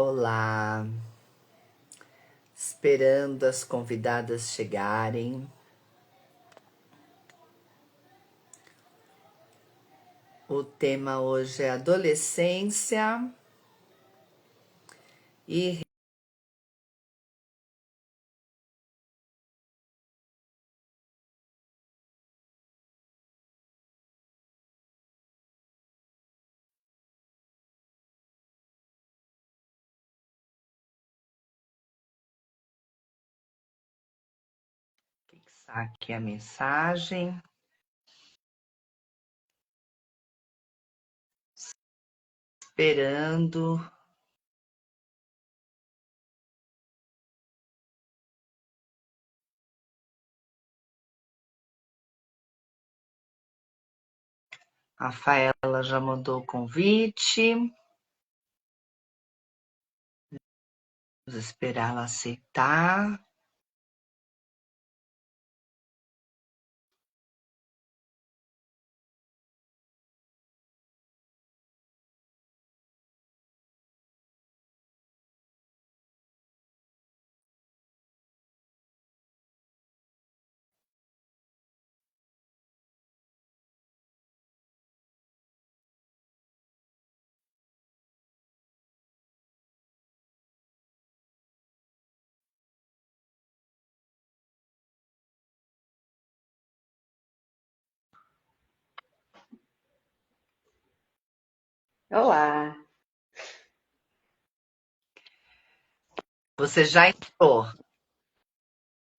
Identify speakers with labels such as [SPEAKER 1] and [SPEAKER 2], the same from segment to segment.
[SPEAKER 1] Olá, esperando as convidadas chegarem. O tema hoje é adolescência e fixar aqui a mensagem. Esperando. A Rafaela já mandou o convite. Vamos esperar ela aceitar.
[SPEAKER 2] Olá,
[SPEAKER 1] Você já entrou.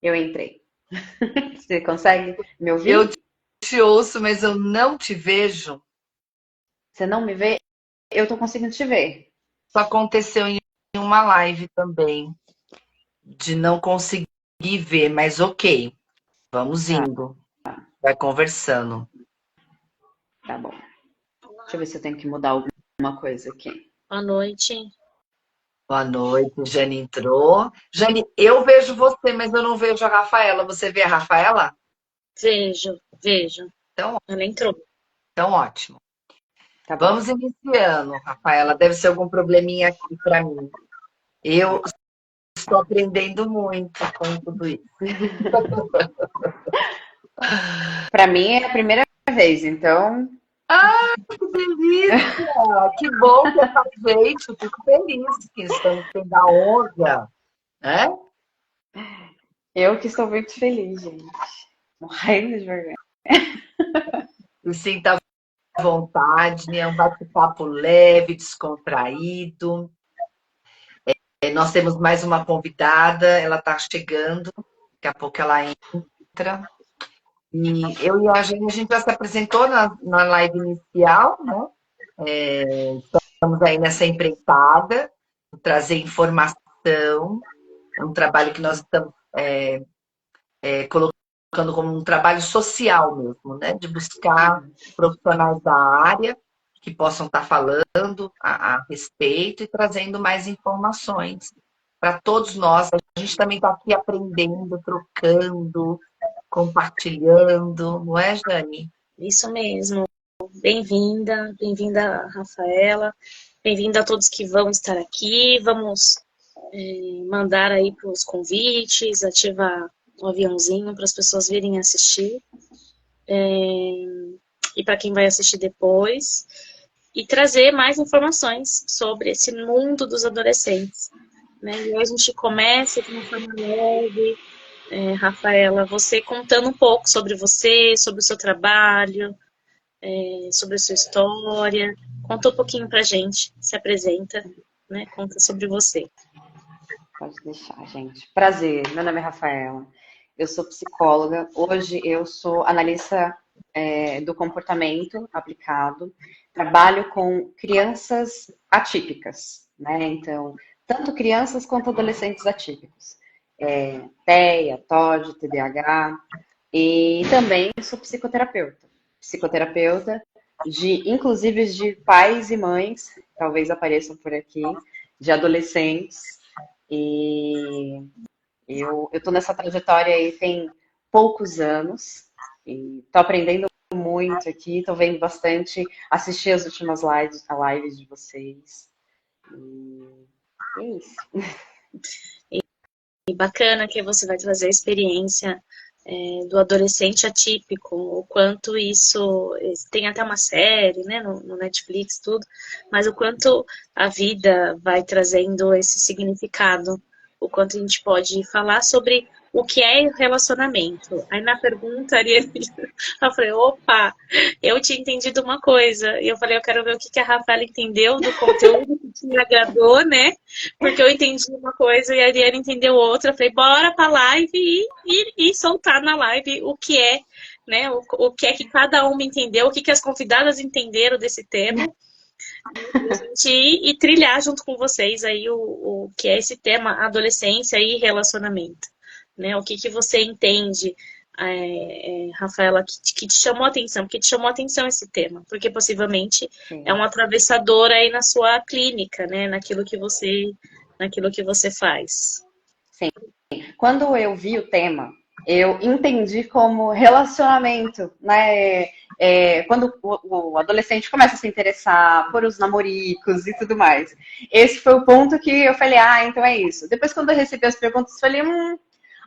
[SPEAKER 2] eu entrei. Você consegue me
[SPEAKER 1] Eu
[SPEAKER 2] ouvir?
[SPEAKER 1] te ouço, mas eu não te vejo.
[SPEAKER 2] Você não me vê? Eu tô conseguindo te ver.
[SPEAKER 1] Isso aconteceu em uma live também, de não conseguir ver, mas ok, vamos
[SPEAKER 2] Tá,
[SPEAKER 1] indo. Vai conversando.
[SPEAKER 2] tá bom. Deixa eu ver se eu tenho que mudar alguma coisa aqui.
[SPEAKER 3] Boa noite.
[SPEAKER 1] Boa noite, Jane entrou. Jane, eu vejo você, mas eu não vejo a Rafaela. Você vê a Rafaela?
[SPEAKER 3] Vejo.
[SPEAKER 1] Então,
[SPEAKER 3] Ela entrou.
[SPEAKER 1] então ótimo.
[SPEAKER 2] Tá bom.
[SPEAKER 1] Vamos iniciando, Rafaela. Deve ser algum probleminha aqui para mim. Eu estou aprendendo muito com tudo isso.
[SPEAKER 2] Pra mim é a primeira vez, então
[SPEAKER 1] Ah, que delícia! Que bom que essa gente, eu fico feliz que estamos tendo a honra, né?
[SPEAKER 2] eu que estou muito feliz, gente. Morrendo de vergonha.
[SPEAKER 1] E sinta à vontade, é um bate-papo leve, descontraído. Nós temos mais uma convidada, ela está chegando, daqui a pouco ela entra. E eu e a gente já se apresentou na live inicial, né? Estamos aí nessa empreitada, trazer informação, é um trabalho que nós estamos colocando como um trabalho social mesmo, né? De buscar profissionais da área que possam estar falando a respeito e trazendo mais informações para todos nós. A gente também está aqui aprendendo, trocando, compartilhando, não é, Jane?
[SPEAKER 3] Isso mesmo. Bem-vinda, Rafaela. Bem-vinda a todos que vão estar aqui. Vamos mandar aí para os convites, ativar o aviãozinho para as pessoas virem assistir. E para quem vai assistir depois. E trazer mais informações sobre esse mundo dos adolescentes. Né? E hoje a gente começa de uma forma leve. Rafaela, você contando um pouco sobre você, sobre o seu trabalho, sobre a sua história. Conta um pouquinho pra gente, se apresenta, né? Conta sobre você.
[SPEAKER 2] Pode deixar, gente. Prazer, meu nome é Rafaela. Eu sou psicóloga. Hoje eu sou analista do comportamento aplicado. Trabalho com crianças atípicas, né? Então, tanto crianças quanto adolescentes atípicos. TEA, TOD, TDAH. E também sou psicoterapeuta. Psicoterapeuta inclusive de pais e mães, talvez apareçam por aqui, de adolescentes. E eu tô nessa trajetória aí tem poucos anos e tô aprendendo muito aqui, tô vendo bastante, assisti as últimas lives de vocês. É isso.
[SPEAKER 3] E bacana que você vai trazer a experiência do adolescente atípico, o quanto isso, tem até uma série, né, no Netflix, tudo, mas o quanto a vida vai trazendo esse significado, o quanto a gente pode falar sobre o que é relacionamento. Aí na pergunta, Ariane, eu falei, opa, eu tinha entendido uma coisa, e eu falei, eu quero ver o que a Rafaela entendeu do conteúdo que te agradou, né? Porque eu entendi uma coisa e a Ariane entendeu outra. Eu falei, bora pra live e soltar na live o que é, né? O que é que cada uma entendeu, o que, que as convidadas entenderam desse tema. E a gente ir trilhar junto com vocês aí o que é esse tema adolescência e relacionamento. Né? O que, que você entende, Rafaela, que te chamou a atenção? Porque te chamou a atenção esse tema? Porque possivelmente é
[SPEAKER 2] Sim.
[SPEAKER 3] um atravessador aí na sua clínica, né? Naquilo que você faz.
[SPEAKER 2] Sim. Quando eu vi o tema, eu entendi como relacionamento, né? Quando o adolescente começa a se interessar por os namoricos e tudo mais. Esse foi o ponto que eu falei, então é isso. Depois, quando eu recebi as perguntas, eu falei,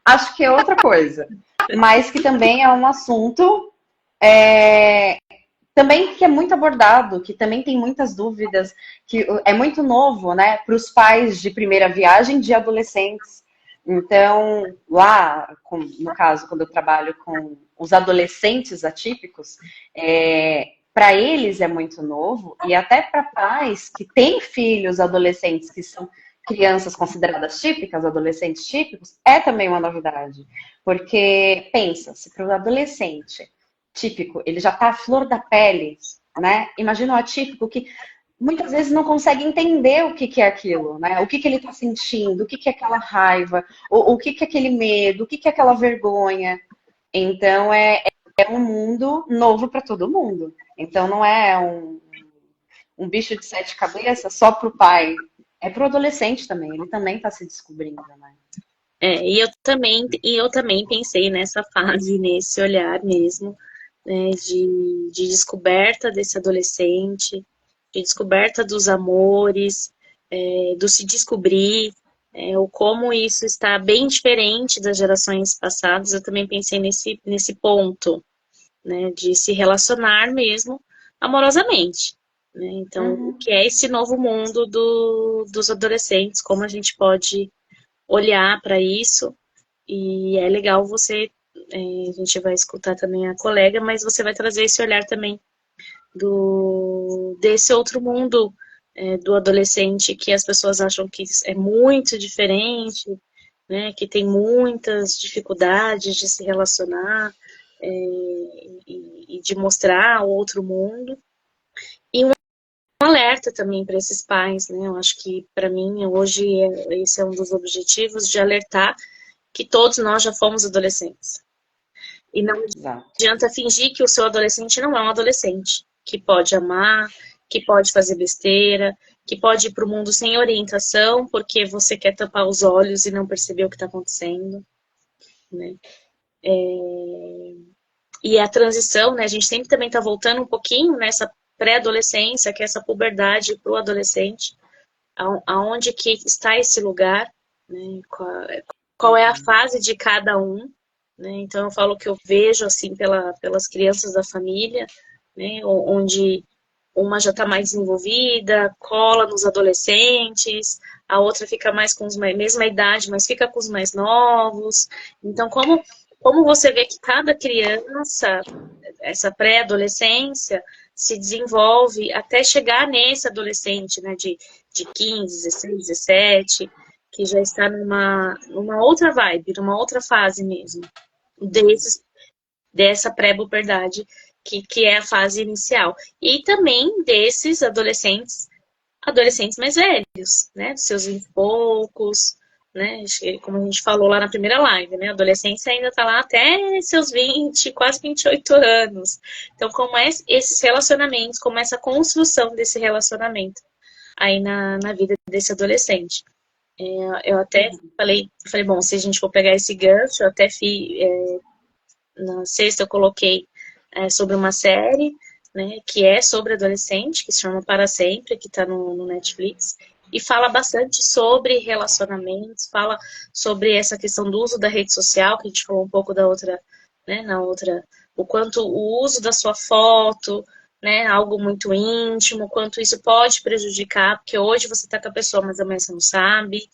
[SPEAKER 2] acho que é outra coisa. Mas que também é um assunto também que é muito abordado, que também tem muitas dúvidas, que é muito novo, né, para os pais de primeira viagem de adolescentes. Então, lá, no caso, quando eu trabalho com os adolescentes atípicos, para eles é muito novo, e até para pais que têm filhos adolescentes que são crianças consideradas típicas, adolescentes típicos, é também uma novidade. Porque, pensa, se para o adolescente típico, ele já está à flor da pele, né? Imagina o atípico que muitas vezes não consegue entender o que é aquilo, né? O que ele está sentindo, o que é aquela raiva, o que é aquele medo, o que é aquela vergonha. Então é um mundo novo para todo mundo. Então não é um bicho de sete cabeças só para o pai. É para o adolescente também, ele também está se descobrindo, né?
[SPEAKER 3] E eu também pensei nessa fase, nesse olhar mesmo, né, de descoberta desse adolescente, de descoberta dos amores, do se descobrir, o como isso está bem diferente das gerações passadas. Eu também pensei nesse ponto, né, de se relacionar mesmo amorosamente. Né? Então, o
[SPEAKER 2] Uhum.
[SPEAKER 3] que é esse novo mundo dos adolescentes, como a gente pode olhar para isso, e é legal você, a gente vai escutar também a colega, mas você vai trazer esse olhar também desse outro mundo do adolescente que as pessoas acham que é muito diferente, né, que tem muitas dificuldades de se relacionar e de mostrar o outro mundo. E um alerta também para esses pais, né? Eu acho que para mim hoje esse é um dos objetivos de alertar que todos nós já fomos adolescentes. E não
[SPEAKER 2] Exato.
[SPEAKER 3] adianta fingir que o seu adolescente não é um adolescente, que pode amar, que pode fazer besteira, que pode ir para o mundo sem orientação, porque você quer tampar os olhos e não perceber o que está acontecendo, né? E a transição, né? A gente sempre também está voltando um pouquinho nessa pré-adolescência, que é essa puberdade para o adolescente, aonde que está esse lugar, né? Qual é a fase de cada um, né? Então eu falo que eu vejo assim pelas crianças da família, né? Onde uma já está mais desenvolvida, cola nos adolescentes, a outra fica mais com mesma idade, mas fica com os mais novos. Então, como você vê que cada criança, essa pré-adolescência, se desenvolve até chegar nesse adolescente, né, de 15, 16, 17, que já está numa outra vibe, numa outra fase mesmo, dessa pré-puberdade, que é a fase inicial. E também desses adolescentes mais velhos, né, dos seus 20 e poucos, né, como a gente falou lá na primeira live, né, a adolescência ainda está lá até seus 20, quase 28 anos. Então, como é esses relacionamentos, como é essa construção desse relacionamento aí na vida desse adolescente. Eu até falei, bom, se a gente for pegar esse gancho, eu até na sexta eu coloquei sobre uma série, né, que é sobre adolescente, que se chama Para Sempre, que está no Netflix, e fala bastante sobre relacionamentos, fala sobre essa questão do uso da rede social, que a gente falou um pouco da outra, né, na outra, o quanto o uso da sua foto, né, algo muito íntimo, quanto isso pode prejudicar, porque hoje você tá com a pessoa, mas amanhã você não sabe.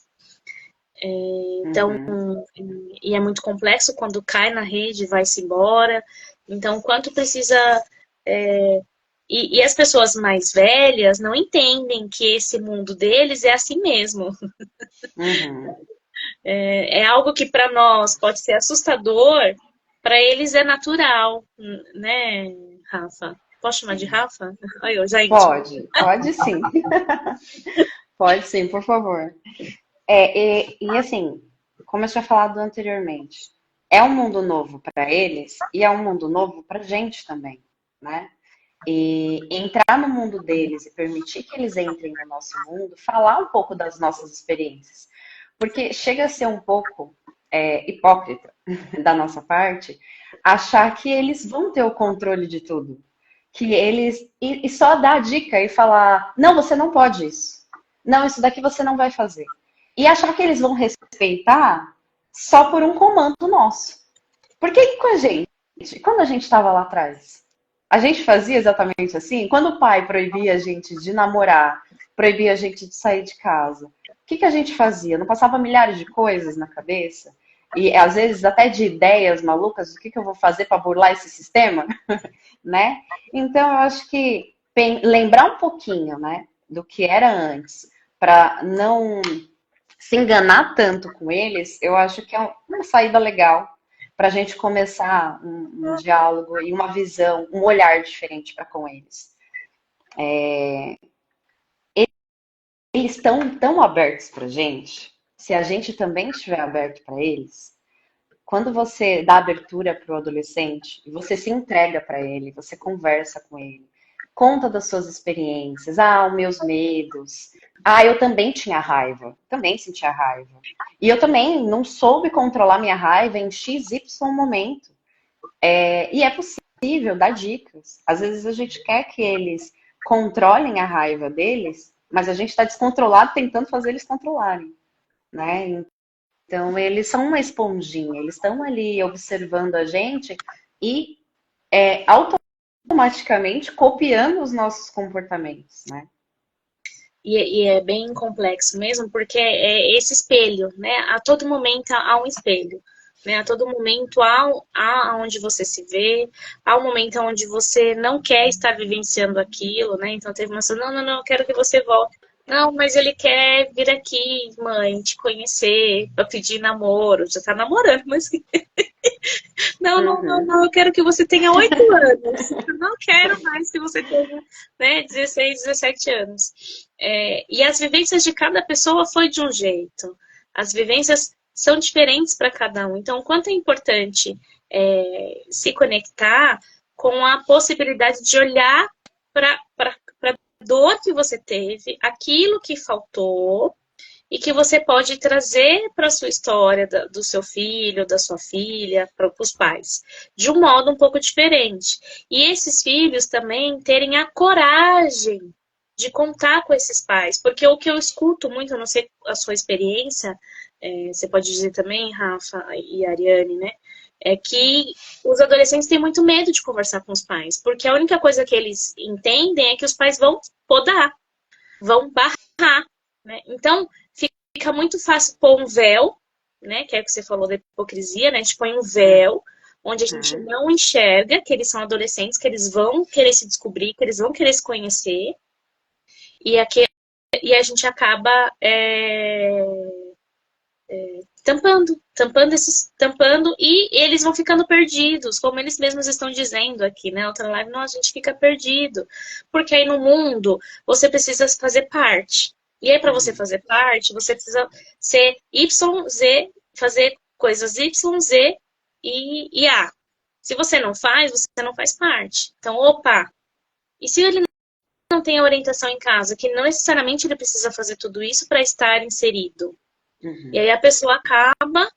[SPEAKER 3] Então, e é muito complexo quando cai na rede e vai-se embora. Então, quanto precisa... E as pessoas mais velhas não entendem que esse mundo deles é assim mesmo. É algo que para nós pode ser assustador, para eles é natural, né, Rafa? Posso chamar de Rafa? Ai, eu já
[SPEAKER 2] Pode sim. Pode sim, por favor. E assim, como eu tinha falado anteriormente, é um mundo novo para eles e é um mundo novo para a gente também, né? E entrar no mundo deles e permitir que eles entrem no nosso mundo, falar um pouco das nossas experiências. Porque chega a ser um pouco hipócrita da nossa parte achar que eles vão ter o controle de tudo. Que eles. E só dar a dica e falar: não, você não pode isso. Não, isso daqui você não vai fazer. E achar que eles vão respeitar só por um comando nosso. Por que com a gente? Quando a gente estava lá atrás, a gente fazia exatamente assim? Quando o pai proibia a gente de namorar, proibia a gente de sair de casa, o que a gente fazia? Não passava milhares de coisas na cabeça? E às vezes até de ideias malucas do que eu vou fazer para burlar esse sistema? Né? Então eu acho que lembrar um pouquinho, né, do que era antes, para não se enganar tanto com eles, eu acho que é uma saída legal para a gente começar um diálogo e uma visão, um olhar diferente para com eles. Eles estão tão abertos para a gente, se a gente também estiver aberto para eles, quando você dá abertura para o adolescente, você se entrega para ele, você conversa com ele, conta das suas experiências, os meus medos. Eu também tinha raiva, também sentia raiva. E eu também não soube controlar minha raiva em XY momento. E é possível dar dicas. Às vezes a gente quer que eles controlem a raiva deles, mas a gente está descontrolado tentando fazer eles controlarem, né? Então, eles são uma esponjinha, eles estão ali observando a gente e automaticamente copiando os nossos comportamentos, né?
[SPEAKER 3] E é bem complexo mesmo, porque é esse espelho, né? A todo momento há um espelho, né? A todo momento há onde você se vê, há um momento onde você não quer estar vivenciando aquilo, né? Então teve uma pessoa, não, eu quero que você volte. Não, mas ele quer vir aqui, mãe, te conhecer, pra pedir namoro. Já tá namorando, mas... Não, eu quero que você tenha 8 anos. Eu não quero mais que você tenha, né, 16, 17 anos. E as vivências de cada pessoa foi de um jeito. As vivências são diferentes para cada um. Então, o quanto é importante se conectar com a possibilidade de olhar para dor que você teve, aquilo que faltou, e que você pode trazer para a sua história do seu filho, da sua filha, para os pais, de um modo um pouco diferente. E esses filhos também terem a coragem de contar com esses pais, porque o que eu escuto muito, eu não sei a sua experiência, você pode dizer também, Rafa e Ariane, né? É que os adolescentes têm muito medo de conversar com os pais, porque a única coisa que eles entendem é que os pais vão podar, vão barrar, né? Então, fica muito fácil pôr um véu, né? Que é o que você falou da hipocrisia, né? A gente põe um véu, onde a gente não enxerga que eles são adolescentes, que eles vão querer se descobrir, que eles vão querer se conhecer, e a gente acaba tampando, e eles vão ficando perdidos, como eles mesmos estão dizendo aqui, né? Outra live, não, a gente fica perdido. Porque aí no mundo, você precisa fazer parte. E aí, para você fazer parte, você precisa ser YZ, fazer coisas Y, Z e A. Se você não faz, você não faz parte. Então, opa! E se ele não tem a orientação em casa, que não necessariamente ele precisa fazer tudo isso para estar inserido? E aí a pessoa acaba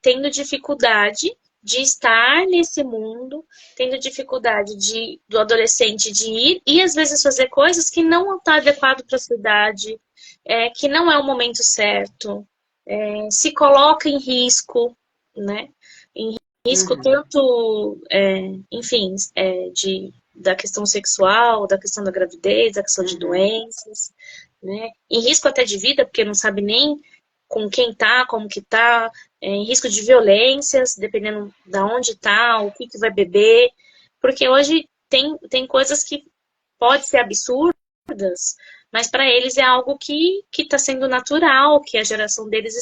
[SPEAKER 3] tendo dificuldade de estar nesse mundo, tendo dificuldade do adolescente de ir e às vezes fazer coisas que não está adequado para a sua idade, que não é o momento certo, se coloca em risco, né? Em risco tanto, enfim, da questão sexual, da questão da gravidez, da questão de doenças, né? Em risco até de vida, porque não sabe nem com quem tá, como que tá, em risco de violências, dependendo de onde tá, o que vai beber, porque hoje tem coisas que pode ser absurdas, mas para eles é algo que está sendo natural, que a geração deles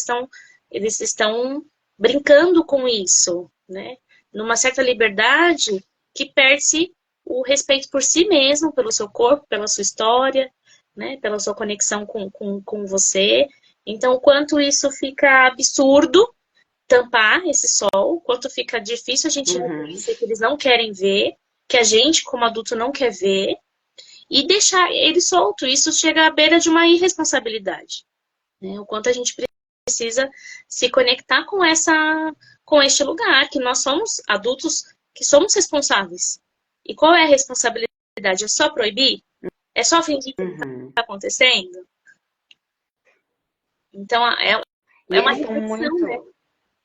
[SPEAKER 3] eles estão brincando com isso, né? Numa certa liberdade que perde o respeito por si mesmo, pelo seu corpo, pela sua história, né? Pela sua conexão com você. Então, o quanto isso fica absurdo tampar esse sol, o quanto fica difícil a gente reconhecer que eles não querem ver, que a gente, como adulto, não quer ver, e deixar ele solto. Isso chega à beira de uma irresponsabilidade, né? O quanto a gente precisa se conectar com este lugar, que nós somos adultos que somos responsáveis. E qual é a responsabilidade? É só proibir? É só fingir que não está acontecendo? Então, é uma reflexão, né?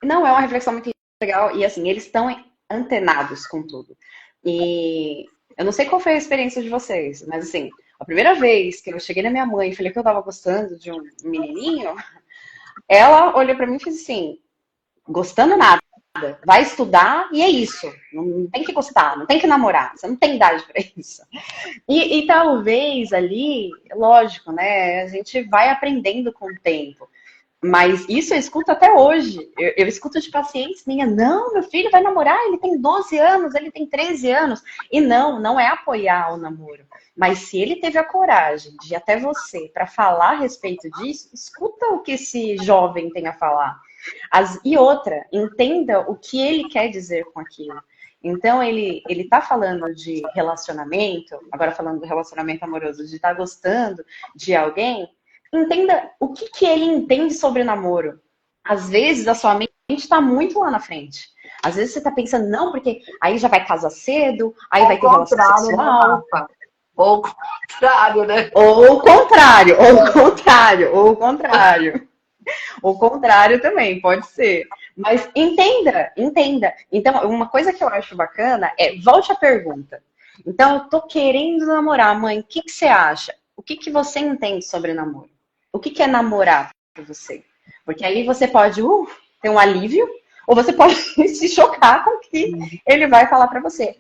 [SPEAKER 2] Não, é uma reflexão muito legal. E assim, eles estão antenados com tudo. E eu não sei qual foi a experiência de vocês, mas assim, a primeira vez que eu cheguei na minha mãe e falei que eu tava gostando de um menininho, ela olhou pra mim e fez assim, gostando nada, vai estudar e é isso. Não tem que gostar, não tem que namorar, você não tem idade pra isso. E talvez ali, lógico, né, a gente vai aprendendo com o tempo. Mas isso eu escuto até hoje. Eu escuto de pacientes minhas, não, meu filho vai namorar, ele tem 12 anos, ele tem 13 anos. E não é apoiar o namoro. Mas se ele teve a coragem de ir até você para falar a respeito disso, escuta o que esse jovem tem a falar. E outra, entenda o que ele quer dizer com aquilo. Então, ele tá falando de relacionamento, agora falando do relacionamento amoroso, de estar gostando de alguém, entenda o que ele entende sobre namoro. Às vezes a sua mente está muito lá na frente. Às vezes você está pensando, não, porque aí já vai casar cedo, aí vai ter relação sexual.
[SPEAKER 1] Ou o contrário, né?
[SPEAKER 2] Ou o contrário, ou o contrário, ou o contrário. O contrário também, pode ser. Mas entenda. Então, uma coisa que eu acho bacana é, volte à pergunta. Então, eu tô querendo namorar, mãe, o que você acha? O que você entende sobre namoro? O que é namorar para você? Porque aí você pode ter um alívio, ou você pode se chocar com o que ele vai falar para você.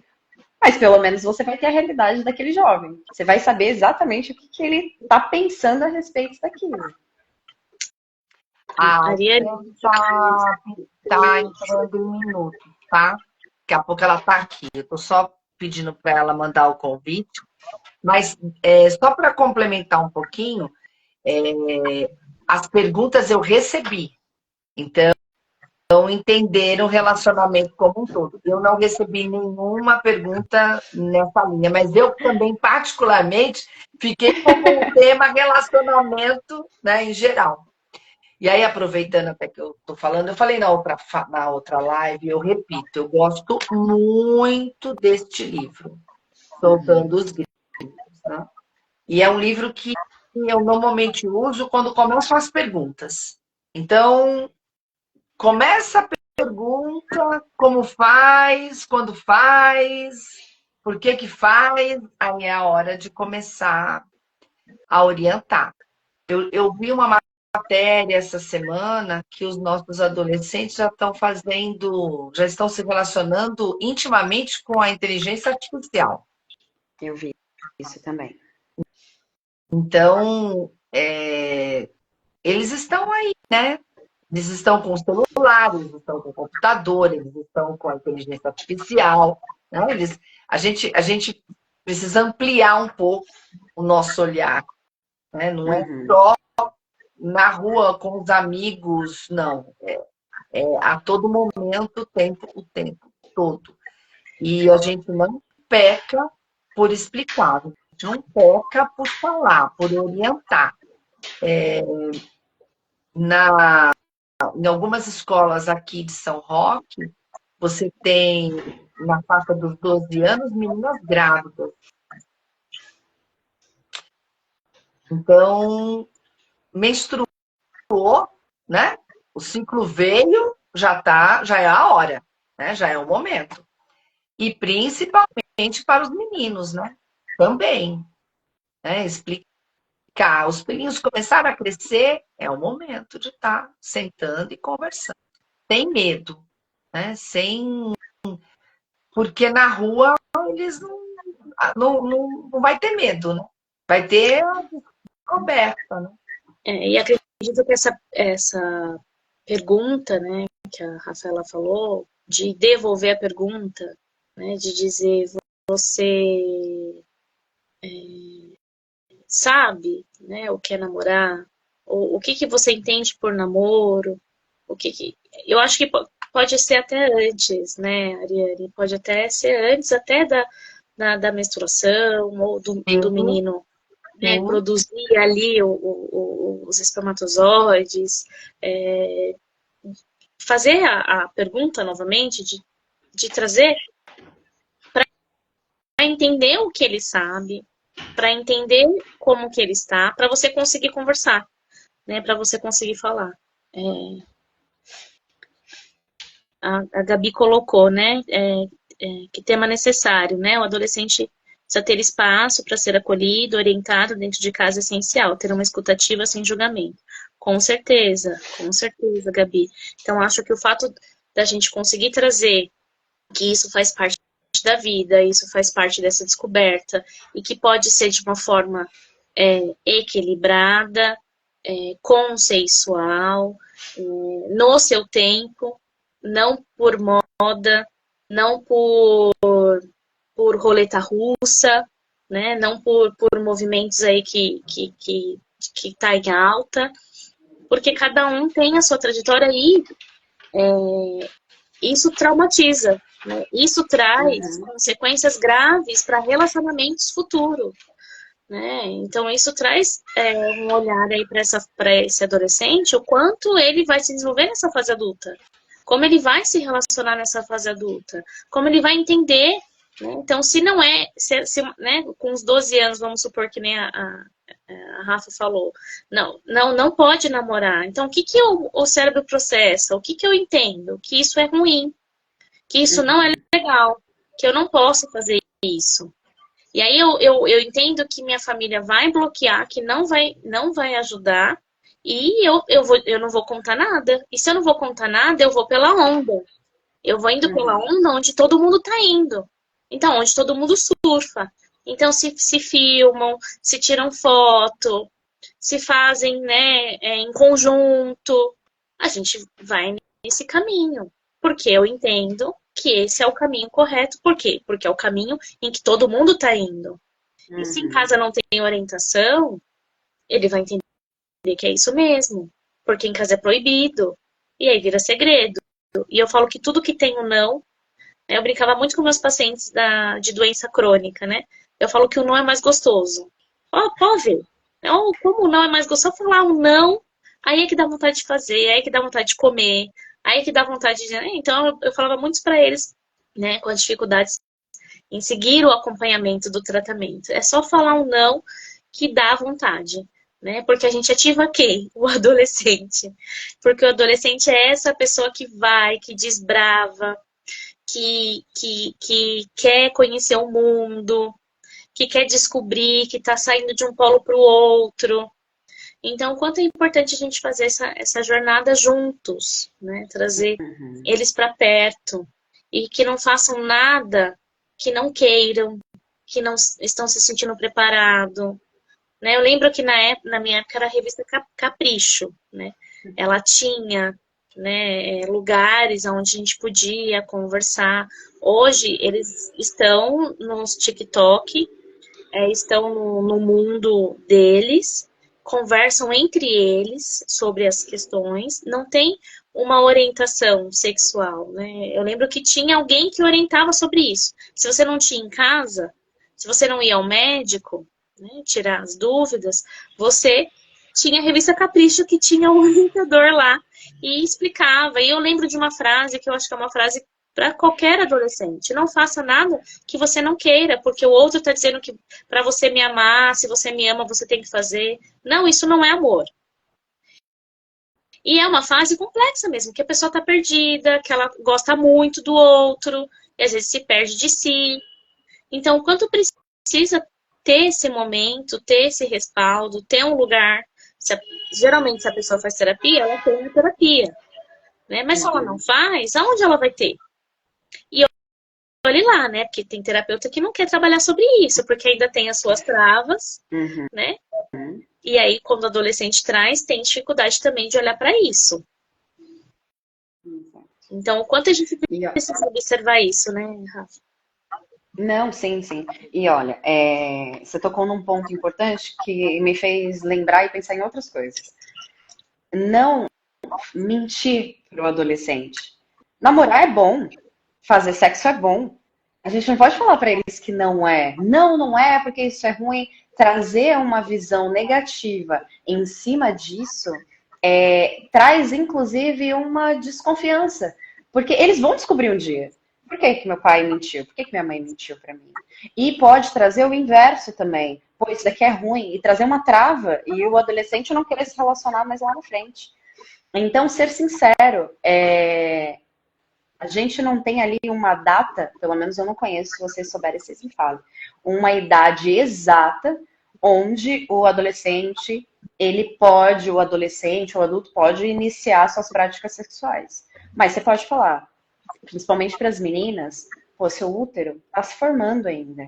[SPEAKER 2] Mas pelo menos você vai ter a realidade daquele jovem. Você vai saber exatamente o que ele está pensando a respeito daquilo.
[SPEAKER 1] A Ariane tá entrando em minuto, tá? Daqui a pouco ela tá aqui. Eu tô só pedindo para ela mandar o convite. Mas só para complementar um pouquinho, as perguntas eu recebi. Então, entenderam o relacionamento como um todo. Eu não recebi nenhuma pergunta nessa linha, mas eu também, particularmente, fiquei com o tema relacionamento, né, em geral. E aí, aproveitando até que eu estou falando, eu falei na outra live, eu repito, eu gosto muito deste livro, Soltando os Gritos, né? E é um livro que eu normalmente uso quando começam as perguntas. Então, começa a pergunta, como faz, quando faz, por que faz, aí é a hora de começar a orientar. Eu vi uma matéria essa semana que os nossos adolescentes já estão se relacionando intimamente com a inteligência artificial.
[SPEAKER 2] Eu vi isso também.
[SPEAKER 1] Então, eles estão aí, né? Eles estão com o celular, eles estão com o computador, eles estão com a inteligência artificial, né? A gente precisa ampliar um pouco o nosso olhar, né? Não é só na rua com os amigos, não. A todo momento, o tempo todo. E a gente não peca por explicar, a gente não peca por falar, por orientar. Em algumas escolas aqui de São Roque, você tem, na faixa dos 12 anos, meninas grávidas. Então, menstruou, né? O ciclo veio, já é a hora, né? Já é o momento. E principalmente para os meninos, né? Também, né? Explicar. Os filhinhos começaram a crescer, é o momento de estar sentando e conversando. Sem medo, né? Porque na rua eles não vai ter medo, né? Vai ter descoberta, né?
[SPEAKER 3] E acredito que essa pergunta, né, que a Rafaela falou, de devolver a pergunta, né, de dizer, você sabe, né, o que é namorar? Ou, o que que você entende por namoro? Eu acho que pode ser até antes, né, Ariane? Pode até ser antes até da menstruação ou do menino, né, produzir ali os espermatozoides, fazer a pergunta novamente, de trazer para entender o que ele sabe, para entender como que ele está, para você conseguir conversar, né, para você conseguir falar. A Gabi colocou, né, que tema necessário, né, o adolescente precisa ter espaço para ser acolhido, orientado dentro de casa é essencial, ter uma escutativa sem julgamento. Com certeza, Gabi. Então, acho que o fato da gente conseguir trazer que isso faz parte da vida, isso faz parte dessa descoberta, e que pode ser de uma forma equilibrada, consensual, no seu tempo, não por moda, não por roleta russa, né? Não por movimentos aí que tá em alta, porque cada um tem a sua trajetória e isso traumatiza, né? Isso traz consequências graves para relacionamentos futuros, né? Então isso traz um olhar aí para esse adolescente, o quanto ele vai se desenvolver nessa fase adulta, como ele vai se relacionar nessa fase adulta, como ele vai entender, né? Então, se não é, né, com os 12 anos, vamos supor que nem a Rafa falou, não pode namorar. Então, o que o cérebro processa? O que eu entendo? Que isso é ruim, que isso não é legal, que eu não posso fazer isso. E aí eu entendo que minha família vai bloquear, que não vai ajudar, e eu não vou contar nada. E se eu não vou contar nada, eu vou pela onda. Eu vou indo pela onda onde todo mundo tá indo. Então, onde todo mundo surfa. Então, se filmam, se tiram foto, se fazem, né, em conjunto. A gente vai nesse caminho. Porque eu entendo que esse é o caminho correto. Por quê? Porque é o caminho em que todo mundo tá indo. E se em casa não tem orientação, ele vai entender que é isso mesmo. Porque em casa é proibido. E aí vira segredo. E eu falo que tudo que tem o não, eu brincava muito com meus pacientes de doença crônica, né? Eu falo que o não é mais gostoso. Ó, pode ver. Então, como o não é mais gostoso, falar um não, aí é que dá vontade de fazer, aí é que dá vontade de comer, aí é que dá vontade de... Então, eu falava muito para eles, né, com as dificuldades em seguir o acompanhamento do tratamento. É só falar um não que dá vontade, né? Porque a gente ativa quem? O adolescente. Porque o adolescente é essa pessoa que vai, que desbrava, que quer conhecer o mundo, que quer descobrir, que está saindo de um polo para o outro. Então, o quanto é importante a gente fazer essa jornada juntos, né? Trazer eles para perto e que não façam nada que não queiram, que não estão se sentindo preparados. Né? Eu lembro que na minha época era a revista Capricho, né? Ela tinha, né, lugares onde a gente podia conversar. Hoje eles estão nos TikTok, estão no mundo deles, conversam entre eles sobre as questões, não tem uma orientação sexual, né? Eu lembro que tinha alguém que orientava sobre isso. Se você não tinha em casa, se você não ia ao médico, né, tirar as dúvidas, você tinha a revista Capricho que tinha um orientador lá e explicava. E eu lembro de uma frase que eu acho que é uma frase para qualquer adolescente. Não faça nada que você não queira, porque o outro está dizendo que para você me amar, se você me ama, você tem que fazer. Não, isso não é amor. E é uma fase complexa mesmo, que a pessoa está perdida, que ela gosta muito do outro, e às vezes se perde de si. Então, o quanto precisa ter esse momento, ter esse respaldo, ter um lugar. Geralmente, se a pessoa faz terapia, ela tem uma terapia. Né? Mas se ela não faz, aonde ela vai ter? E olhe lá, né? Porque tem terapeuta que não quer trabalhar sobre isso, porque ainda tem as suas travas, né? E aí, quando o adolescente traz, tem dificuldade também de olhar para isso. Então, o quanto a gente precisa observar isso, né, Rafa?
[SPEAKER 2] Não, sim, sim. E olha, você tocou num ponto importante que me fez lembrar e pensar em outras coisas. Não mentir para o adolescente. Namorar é bom, fazer sexo é bom. A gente não pode falar para eles que não é. Não, não é, porque isso é ruim. Trazer uma visão negativa em cima disso traz, inclusive, uma desconfiança. Porque eles vão descobrir um dia. Por que que meu pai mentiu? Por que que minha mãe mentiu para mim? E pode trazer o inverso também. Pô, isso daqui é ruim. E trazer uma trava. E o adolescente não querer se relacionar mais lá na frente. Então, ser sincero, a gente não tem ali uma data, pelo menos eu não conheço, se vocês souberem, vocês me falam, uma idade exata onde o adolescente, o adolescente, o adulto pode iniciar suas práticas sexuais. Mas você pode falar, principalmente para as meninas, pô, seu útero está se formando ainda.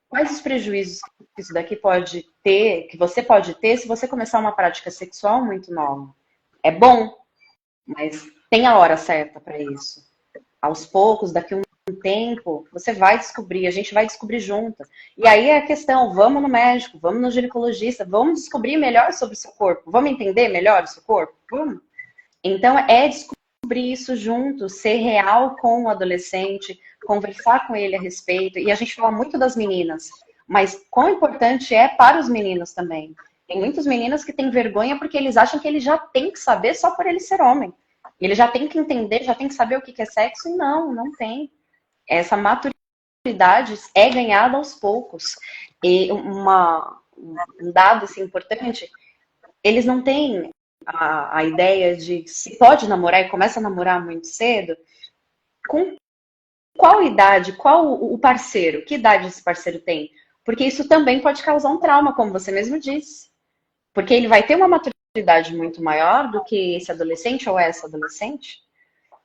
[SPEAKER 2] Quais os prejuízos que isso daqui pode ter, que você pode ter se você começar uma prática sexual muito nova? É bom, mas tem a hora certa para isso. Aos poucos, daqui a um tempo, você vai descobrir, a gente vai descobrir junto. E aí é a questão, vamos no médico, vamos no ginecologista, vamos descobrir melhor sobre o seu corpo, vamos entender melhor o seu corpo? Vamos. Então, é descobrir isso junto, ser real com o adolescente, conversar com ele a respeito. E a gente fala muito das meninas, mas quão importante é para os meninos também. Tem muitos meninos que têm vergonha porque eles acham que ele já tem que saber só por ele ser homem. Ele já tem que entender, já tem que saber o que é sexo, e não tem. Essa maturidade é ganhada aos poucos. E um dado assim, importante, eles não têm a ideia de se pode namorar e começa a namorar muito cedo, com qual idade, qual o parceiro, que idade esse parceiro tem? Porque isso também pode causar um trauma, como você mesmo disse. Porque ele vai ter uma maturidade muito maior do que esse adolescente ou essa adolescente.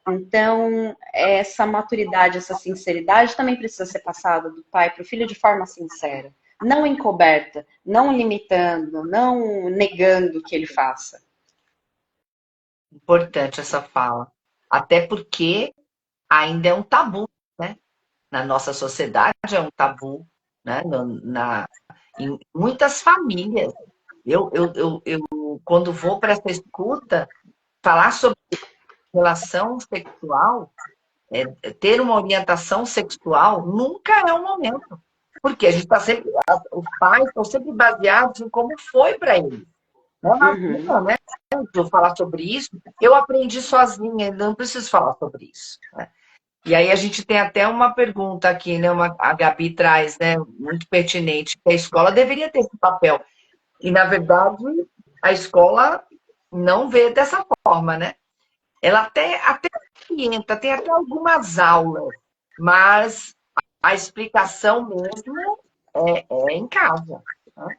[SPEAKER 2] Então, essa maturidade, essa sinceridade também precisa ser passada do pai para o filho de forma sincera. Não encoberta, não limitando, não negando que ele faça.
[SPEAKER 1] Importante essa fala. Até porque ainda é um tabu, né? Na nossa sociedade é um tabu, né? Em muitas famílias. Eu quando vou para essa escuta, falar sobre relação sexual, ter uma orientação sexual, nunca é um momento. Porque a gente está sempre, os pais estão sempre baseados em como foi para eles. Não imagina, né? Eu falar sobre isso, eu aprendi sozinha, não preciso falar sobre isso. Né? E aí a gente tem até uma pergunta aqui, né? A Gabi traz, né? Muito pertinente, que a escola deveria ter esse papel. E, na verdade, a escola não vê dessa forma, né? Ela até orienta, tem até algumas aulas, mas a explicação mesmo é em casa. Né?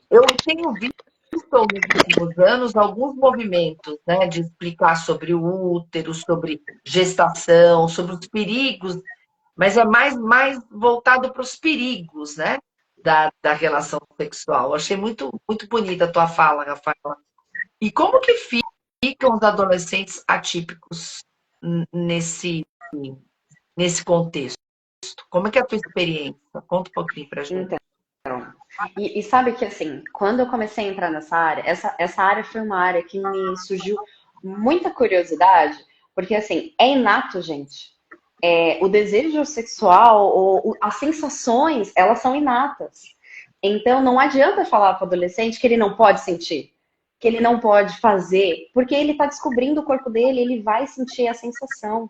[SPEAKER 1] Eu tenho visto nos últimos anos alguns movimentos, né, de explicar sobre o útero, sobre gestação, sobre os perigos, mas é mais voltado para os perigos, né, da relação sexual. Eu achei muito, muito bonita a tua fala, Rafaela. E como que ficam os adolescentes atípicos nesse contexto? Como é que é a tua experiência? Conta um pouquinho para a gente.
[SPEAKER 2] Então, e sabe que, assim, quando eu comecei a entrar nessa área, essa área foi uma área que me surgiu muita curiosidade, porque, assim, é inato, gente. O desejo sexual, ou as sensações, elas são inatas. Então, não adianta falar para o adolescente que ele não pode sentir, que ele não pode fazer, porque ele está descobrindo o corpo dele, ele vai sentir a sensação.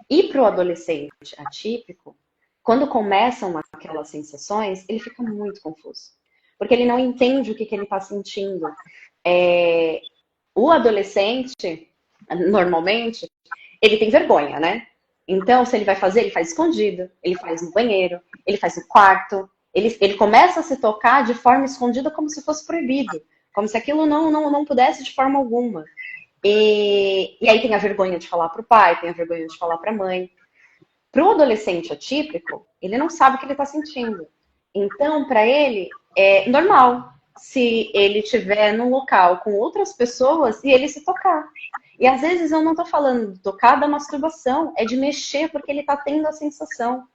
[SPEAKER 2] E para o adolescente atípico, quando começam aquelas sensações, ele fica muito confuso. Porque ele não entende o que ele está sentindo. O adolescente, normalmente, ele tem vergonha, né? Então, se ele vai fazer, ele faz escondido, ele faz no banheiro, ele faz no quarto, ele começa a se tocar de forma escondida como se fosse proibido, como se aquilo não pudesse de forma alguma. E aí tem a vergonha de falar para o pai, tem a vergonha de falar para a mãe. Para o adolescente atípico, ele não sabe o que ele está sentindo. Então, para ele, é normal se ele estiver num local com outras pessoas e ele se tocar. E às vezes eu não estou falando de tocar da masturbação, é de mexer porque ele está tendo a sensação.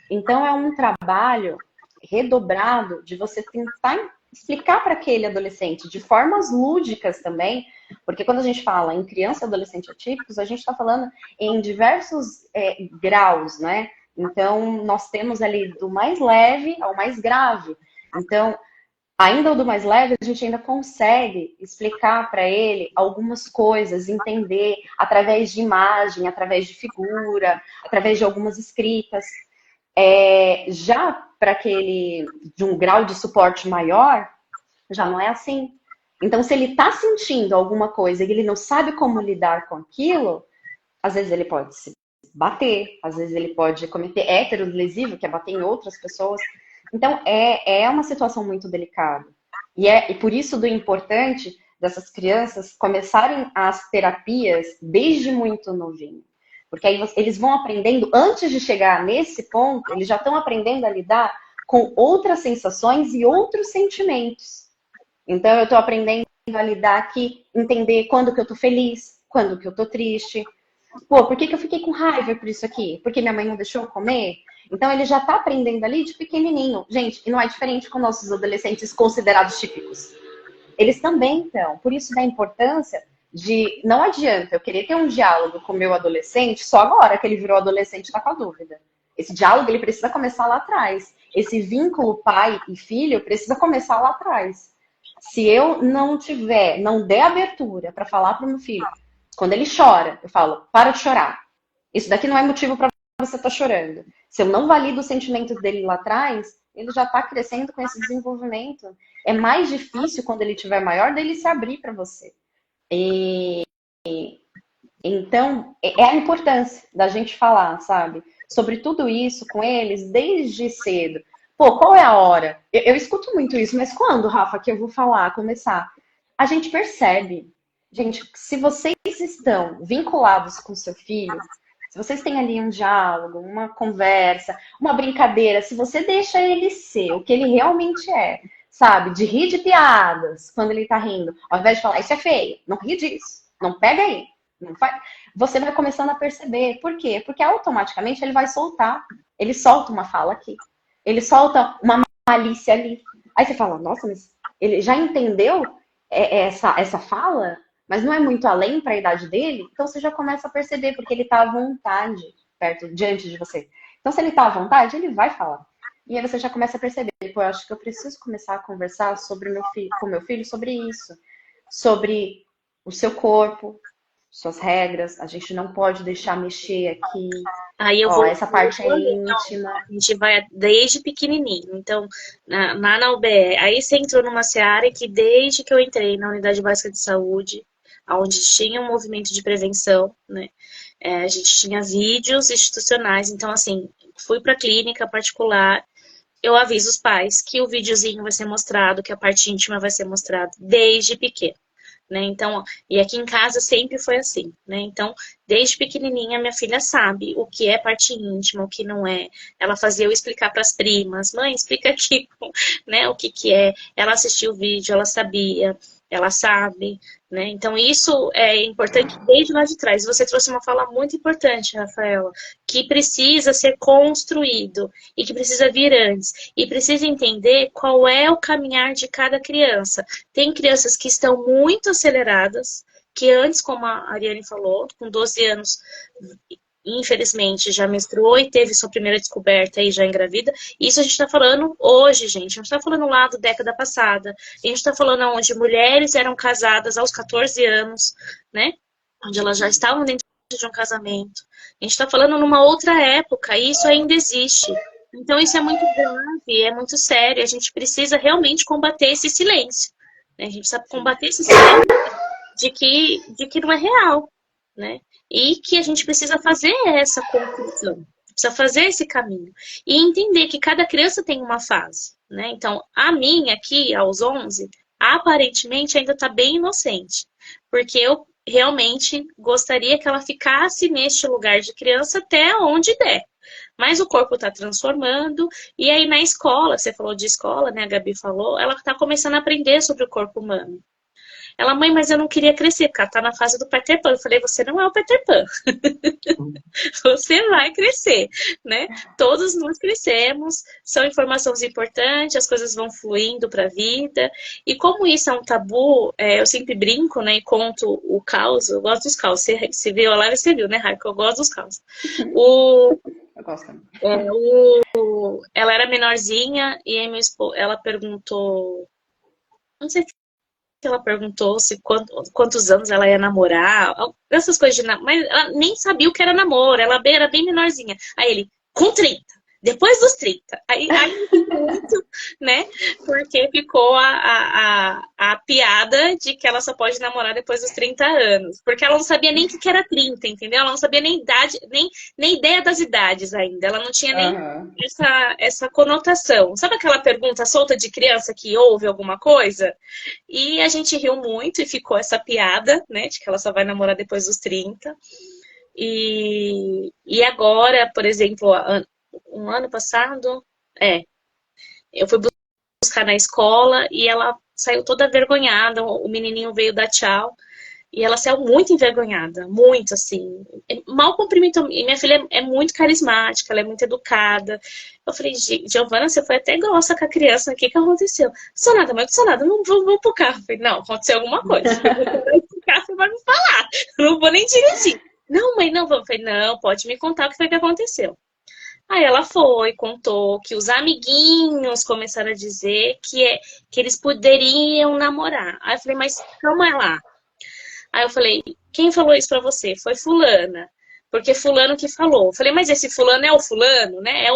[SPEAKER 2] Então é um trabalho redobrado de você tentar explicar para aquele adolescente de formas lúdicas também, porque quando a gente fala em criança e adolescente atípicos, a gente está falando em diversos graus, né? Então nós temos ali do mais leve ao mais grave. Então, ainda o do mais leve, a gente ainda consegue explicar para ele algumas coisas, entender através de imagem, através de figura, através de algumas escritas. Já para aquele de um grau de suporte maior, já não é assim. Então, se ele está sentindo alguma coisa e ele não sabe como lidar com aquilo, às vezes ele pode se bater, às vezes ele pode cometer heterolesivo, que é bater em outras pessoas. Então, é uma situação muito delicada. E por isso do importante dessas crianças começarem as terapias desde muito novinho. Porque aí eles vão aprendendo, antes de chegar nesse ponto, eles já estão aprendendo a lidar com outras sensações e outros sentimentos. Então, eu estou aprendendo a lidar aqui, entender quando que eu estou feliz, quando que eu estou triste. Pô, por que eu fiquei com raiva por isso aqui? Porque minha mãe não deixou eu comer? Então, ele já está aprendendo ali de pequenininho. Gente, e não é diferente com nossos adolescentes considerados típicos. Eles também estão. Por isso da importância de... Não adianta eu querer ter um diálogo com o meu adolescente só agora que ele virou adolescente e está com a dúvida. Esse diálogo, ele precisa começar lá atrás. Esse vínculo pai e filho precisa começar lá atrás. Se eu não der abertura para falar para o meu filho, quando ele chora, eu falo, para de chorar. Isso daqui não é motivo para você estar chorando. Se eu não valido o sentimento dele lá atrás, ele já está crescendo com esse desenvolvimento. É mais difícil, quando ele tiver maior, dele se abrir para você. Então, é a importância da gente falar, sabe? Sobre tudo isso com eles desde cedo. Pô, qual é a hora? Eu escuto muito isso, mas quando, Rafa, que eu vou falar, começar? A gente percebe. Gente, se vocês estão vinculados com seu filho, se vocês têm ali um diálogo, uma conversa, uma brincadeira, se você deixa ele ser o que ele realmente é, sabe? De rir de piadas quando ele tá rindo, ao invés de falar, isso é feio, não ri disso, não pega aí, não faz. Você vai começando a perceber. Por quê? Porque automaticamente ele vai soltar. Ele solta uma fala aqui. Ele solta uma malícia ali. Aí você fala, nossa, mas ele já entendeu essa fala? Mas não é muito além para a idade dele? Então você já começa a perceber, porque ele está à vontade diante de você. Então, se ele está à vontade, ele vai falar. E aí você já começa a perceber, pô, eu acho que eu preciso começar a conversar com meu filho sobre isso. Sobre o seu corpo, suas regras, a gente não pode deixar mexer aqui.
[SPEAKER 3] Aí eu vou.
[SPEAKER 2] Essa parte é íntima.
[SPEAKER 3] A gente vai desde pequenininho. Então, na UBE, aí você entrou numa seara que desde que eu entrei na Unidade Básica de Saúde, onde tinha um movimento de prevenção, né? A gente tinha vídeos institucionais. Então, assim, fui para a clínica particular, eu aviso os pais que o videozinho vai ser mostrado, que a parte íntima vai ser mostrada desde pequeno. Né? Então, e aqui em casa sempre foi assim, né? Então, desde pequenininha, minha filha sabe o que é parte íntima, o que não é. Ela fazia eu explicar para as primas, mãe, explica aqui, né, o que é. Ela assistiu o vídeo, ela sabia, ela sabe, né? Então, isso é importante desde lá de trás. Você trouxe uma fala muito importante, Rafaela, que precisa ser construído e que precisa vir antes. E precisa entender qual é o caminhar de cada criança. Tem crianças que estão muito aceleradas, que antes, como a Ariane falou, com 12 anos, infelizmente, já menstruou e teve sua primeira descoberta e já engravida. Isso a gente está falando hoje, gente. A gente está falando lá da década passada. A gente está falando onde mulheres eram casadas aos 14 anos, né? Onde elas já estavam dentro de um casamento. A gente está falando numa outra época e isso ainda existe. Então isso é muito grave, é muito sério. A gente precisa realmente combater esse silêncio, né? A gente precisa combater esse silêncio de que não é real, né? E que a gente precisa fazer essa construção, precisa fazer esse caminho. E entender que cada criança tem uma fase, né? Então, a minha aqui, aos 11, aparentemente ainda está bem inocente. Porque eu realmente gostaria que ela ficasse neste lugar de criança até onde der. Mas o corpo está transformando, e aí na escola, você falou de escola, né? A Gabi falou, ela está começando a aprender sobre o corpo humano. Ela, mãe, mas eu não queria crescer, porque ela tá na fase do Peter Pan. Eu falei, você não é o Peter Pan. Você vai crescer, né? Todos nós crescemos, são informações importantes, as coisas vão fluindo para a vida. E como isso é um tabu, eu sempre brinco, né? E conto o caos, eu gosto dos caos. Você viu a live, você viu, né, Raiko? Eu gosto dos caos.
[SPEAKER 2] Eu gosto.
[SPEAKER 3] Ela era menorzinha e aí ela perguntou, não sei que ela perguntou se quantos anos ela ia namorar, essas coisas de namoro, mas ela nem sabia o que era namoro, ela era bem menorzinha. Aí ele, com 30, depois dos 30. Aí muito, né? Porque ficou a piada de que ela só pode namorar depois dos 30 anos. Porque ela não sabia nem o que era 30, entendeu? Ela não sabia nem idade, nem ideia das idades ainda. Ela não tinha nem essa conotação. Sabe aquela pergunta solta de criança que ouve alguma coisa? E a gente riu muito e ficou essa piada, né? De que ela só vai namorar depois dos 30. E agora, por exemplo, um ano passado, eu fui buscar na escola e ela saiu toda vergonhada, o menininho veio dar tchau e ela saiu muito envergonhada, muito assim, mal cumprimentou, e minha filha é muito carismática, ela é muito educada. Eu falei, Giovana, você foi até grossa com a criança, o que aconteceu? Sou nada, mãe, sou nada, não vou pro carro. Eu falei, não, aconteceu alguma coisa, você vai me falar, não vou nem dirigir. Não, mãe, não vou. Eu falei, não, pode me contar o que foi que aconteceu. Aí ela foi, contou que os amiguinhos começaram a dizer que eles poderiam namorar. Aí eu falei, mas calma lá. Aí eu falei, quem falou isso pra você? Foi fulana. Porque fulano que falou. Eu falei, mas esse fulano é o fulano, né?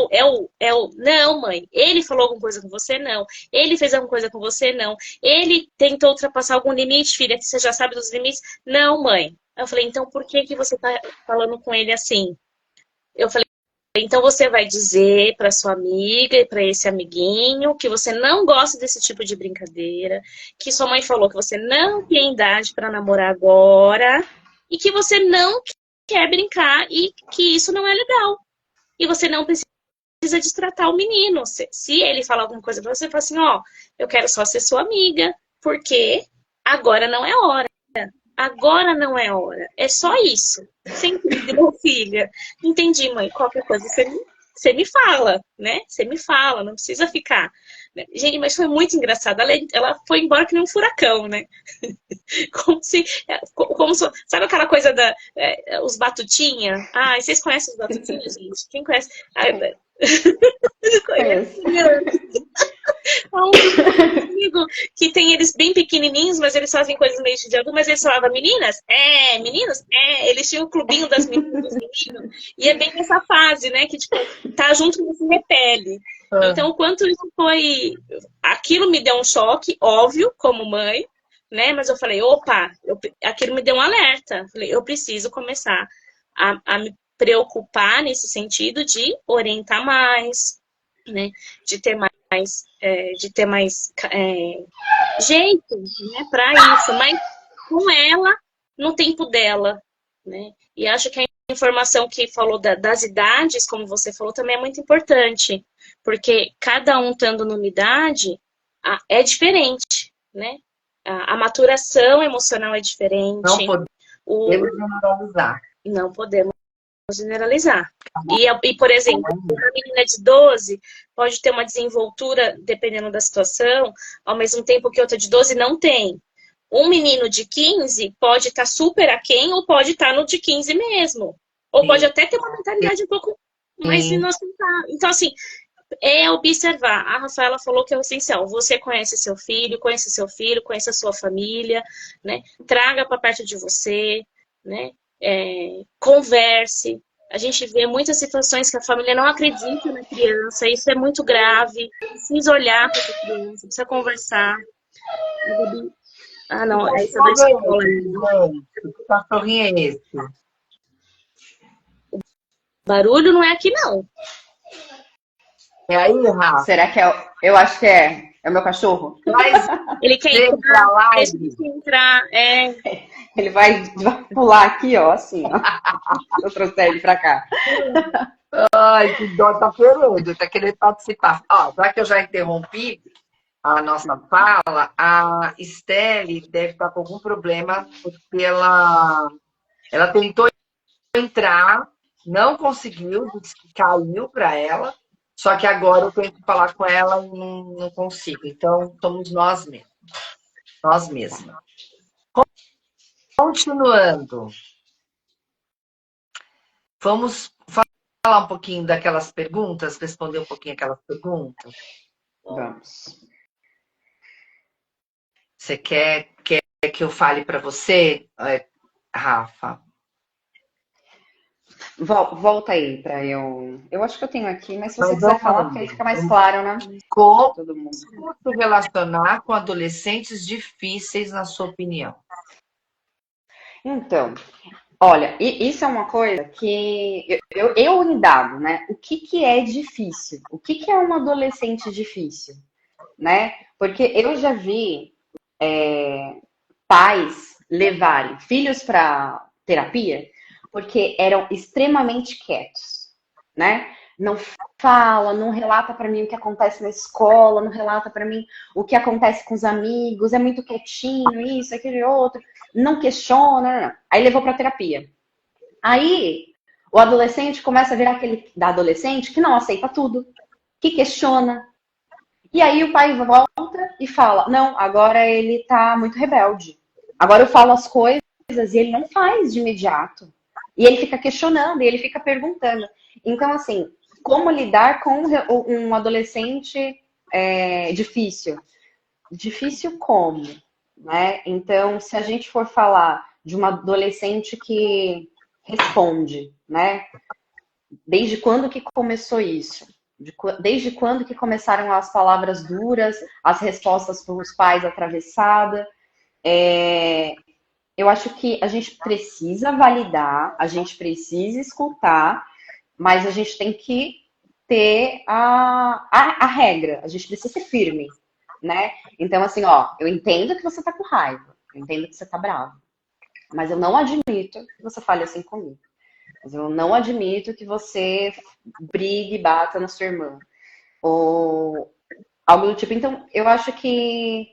[SPEAKER 3] Não, mãe. Ele falou alguma coisa com você? Não. Ele fez alguma coisa com você? Não. Ele tentou ultrapassar algum limite, filha, que você já sabe dos limites? Não, mãe. Aí eu falei, então por que você tá falando com ele assim? Eu falei, então você vai dizer para sua amiga e para esse amiguinho que você não gosta desse tipo de brincadeira, que sua mãe falou que você não tem idade para namorar agora e que você não quer brincar e que isso não é legal. E você não precisa destratar o menino. Se ele falar alguma coisa para você, fala assim, ó, eu quero só ser sua amiga, porque agora não é hora. Agora não é hora. É só isso. Você entendeu, filha? Entendi, mãe. Qualquer coisa você me fala, né? Você me fala, não precisa ficar. Gente, mas foi muito engraçado. Ela foi embora que nem um furacão, né? Como se. Sabe aquela coisa os batutinha? Ah, vocês conhecem os batutinha, gente? Quem conhece?
[SPEAKER 2] Conheço.
[SPEAKER 3] Um amigo que tem eles bem pequenininhos, mas eles fazem coisas meio de adulto, mas eles falavam, meninas? Meninos? Eles tinham o clubinho das meninas, dos meninos, e é bem nessa fase, né, que tipo, tá junto e se repele. Então, o quanto isso foi... Aquilo me deu um choque, óbvio, como mãe, né, mas eu falei, opa, aquilo me deu um alerta. Eu falei, eu preciso começar a me preocupar nesse sentido de orientar mais, né, de ter mais jeito, né, para isso, mas com ela no tempo dela, né? E acho que a informação que falou das idades, como você falou, também é muito importante, porque cada um estando numa idade é diferente, né? A maturação emocional é diferente.
[SPEAKER 1] Não podemos generalizar.
[SPEAKER 3] Não podemos generalizar. E, por exemplo, uma menina de 12 pode ter uma desenvoltura, dependendo da situação, ao mesmo tempo que outra de 12 não tem. Um menino de 15 pode estar super aquém ou pode estar no de 15 mesmo. Ou
[SPEAKER 1] Sim.
[SPEAKER 3] pode até ter uma mentalidade um pouco mais inocentada. Então, assim, é observar. A Rafaela falou que é o essencial. Você conhece seu filho, conhece a sua família, né? Traga para perto de você, né? converse. A gente vê muitas situações que a família não acredita na criança, isso é muito grave. Precisa olhar para essa criança, precisa conversar. Ah, não, essa da escola.
[SPEAKER 1] Que cachorrinho é esse?
[SPEAKER 3] Barulho não é aqui, não.
[SPEAKER 1] É aí, Rafa?
[SPEAKER 2] Será que é? Eu acho que é. É o meu cachorro.
[SPEAKER 1] Mas
[SPEAKER 3] Ele quer
[SPEAKER 1] vem pra
[SPEAKER 3] entrar,
[SPEAKER 1] lá.
[SPEAKER 3] deixa ele entrar.
[SPEAKER 2] Ele vai pular aqui, ó, assim, ó. Eu trouxe ele pra cá.
[SPEAKER 1] Ai, que dó, tá querendo participar. Ó, já que eu já interrompi a nossa fala, a Estelle deve estar com algum problema, porque ela tentou entrar, não conseguiu, disse que caiu para ela, só que agora eu tento falar com ela e não consigo. Então, somos nós mesmos. Nós mesmas. Continuando. Vamos falar um pouquinho daquelas perguntas, responder um pouquinho aquelas perguntas?
[SPEAKER 2] Vamos.
[SPEAKER 1] Você quer que eu fale para você, Rafa?
[SPEAKER 2] Volta aí para eu. Eu acho que eu tenho aqui, mas se você
[SPEAKER 1] Mas
[SPEAKER 2] quiser
[SPEAKER 1] vamos
[SPEAKER 2] falar,
[SPEAKER 1] lá.
[SPEAKER 2] porque aí fica mais claro, né?
[SPEAKER 1] Como
[SPEAKER 2] Todo mundo.
[SPEAKER 1] se relacionar com adolescentes difíceis, na sua opinião?
[SPEAKER 2] Então, olha, isso é uma coisa que eu indago, né? O que que é difícil? O que que é um adolescente difícil, né? Porque eu já vi pais levarem filhos para terapia porque eram extremamente quietos, né? Não fala, não relata para mim o que acontece na escola, não relata para mim o que acontece com os amigos, é muito quietinho, isso, aquele outro, não questiona, não. Aí levou para terapia. Aí o adolescente começa a virar aquele da adolescente que não aceita tudo, que questiona. E aí o pai volta e fala: não, agora ele tá muito rebelde. Agora eu falo as coisas e ele não faz de imediato. E ele fica questionando, e ele fica perguntando. Então, assim, como lidar com um adolescente difícil? Difícil como? Né? Então, se a gente for falar de uma adolescente que responde, né? Desde quando que começou isso? Desde quando que começaram as palavras duras, as respostas para os pais atravessadas? Eu acho que a gente precisa validar, a gente precisa escutar, mas a gente tem que ter a regra, a gente precisa ser firme, né? Então, assim, ó, eu entendo que você tá com raiva, eu entendo que você tá bravo, mas eu não admito que você fale assim comigo. Mas eu não admito que você brigue e bata na sua irmã. Ou algo do tipo. Então, eu acho que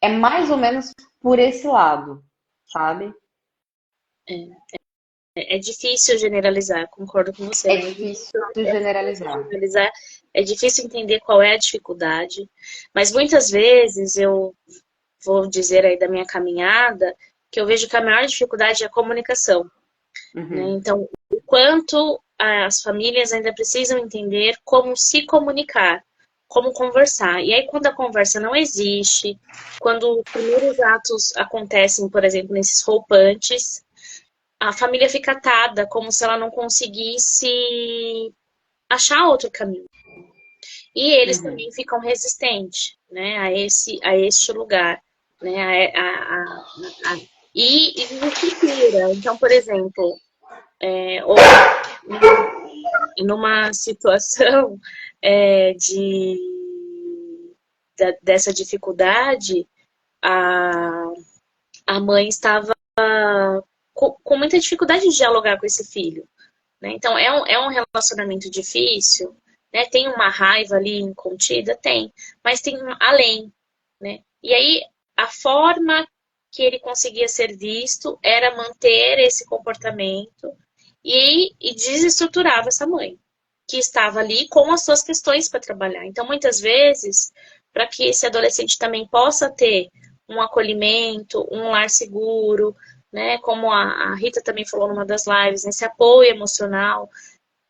[SPEAKER 2] é mais ou menos por esse lado, sabe?
[SPEAKER 3] É difícil generalizar, concordo com você.
[SPEAKER 2] É
[SPEAKER 3] Né?
[SPEAKER 2] difícil generalizar.
[SPEAKER 3] É difícil entender qual é a dificuldade, mas muitas vezes eu vou dizer aí da minha caminhada que eu vejo que a maior dificuldade é a comunicação. Né? Então, o quanto as famílias ainda precisam entender como se comunicar, como conversar. E aí, quando a conversa não existe, quando os primeiros atos acontecem, por exemplo, nesses roupantes, a família fica atada, como se ela não conseguisse achar outro caminho. E eles também ficam resistentes, né, a este lugar, né, e estrutura. Então, por exemplo, ou numa situação dessa dificuldade, a mãe estava com muita dificuldade de dialogar com esse filho. Né? Então, é um relacionamento difícil, né? Tem uma raiva ali contida? Tem, mas tem além. Né? E aí, a forma que ele conseguia ser visto era manter esse comportamento e desestruturava essa mãe, que estava ali com as suas questões para trabalhar. Então, muitas vezes, para que esse adolescente também possa ter um acolhimento, um lar seguro, né? Como a Rita também falou numa das lives, esse apoio emocional,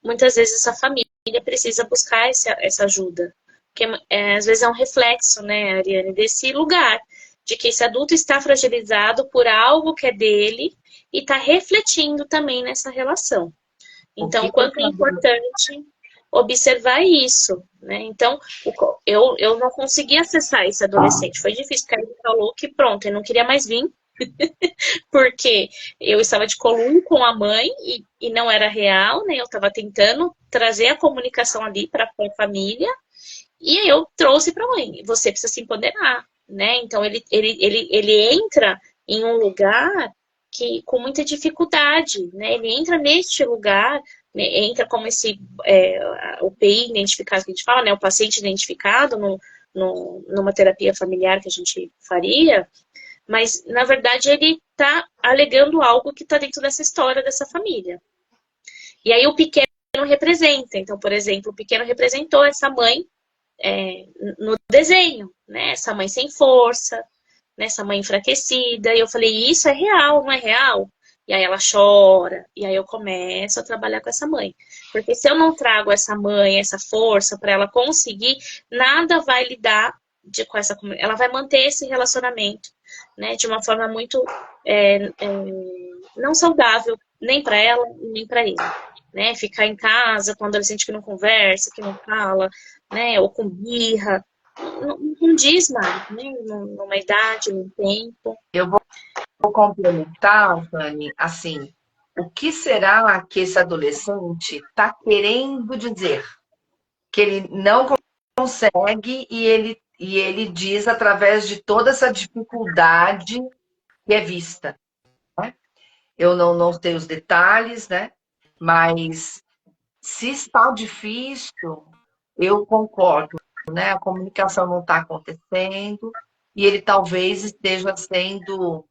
[SPEAKER 3] muitas vezes essa família precisa buscar essa ajuda. Porque às vezes é um reflexo, né, Ariane, desse lugar de que esse adulto está fragilizado por algo que é dele e está refletindo também nessa relação. Então, o quanto é importante observar isso, né? Então, eu não consegui acessar esse adolescente. Foi difícil, porque ele falou que pronto, ele não queria mais vir, porque eu estava de coluna com a mãe e não era real, né? Eu estava tentando trazer a comunicação ali para a família e eu trouxe para a mãe. Você precisa se empoderar, né? Então, ele entra em um lugar que com muita dificuldade, né? Ele entra neste lugar, né? Entra como o PI identificado que a gente fala, né? O paciente identificado numa terapia familiar que a gente faria, mas na verdade ele está alegando algo que está dentro dessa história dessa família. E aí o pequeno representa. Então, por exemplo, o pequeno representou essa mãe no desenho, né? Essa mãe sem força, essa mãe enfraquecida, e eu falei, isso é real, não é real? E aí ela chora, e aí eu começo a trabalhar com essa mãe. Porque se eu não trago essa mãe, essa força para ela conseguir, nada vai lidar com essa comunidade. Ela vai manter esse relacionamento, né, de uma forma muito não saudável, nem para ela, nem para ele. Né? Ficar em casa com um adolescente que não conversa, que não fala, né, ou com birra, não diz mais, né? Numa idade, num tempo.
[SPEAKER 1] Eu vou complementar, Fanny, assim, o que será que esse adolescente está querendo dizer? Que ele não consegue e ele diz através de toda essa dificuldade que é vista. Né? Eu não sei os detalhes, né? Mas se está difícil, eu concordo, né? A comunicação não está acontecendo e ele talvez esteja sendo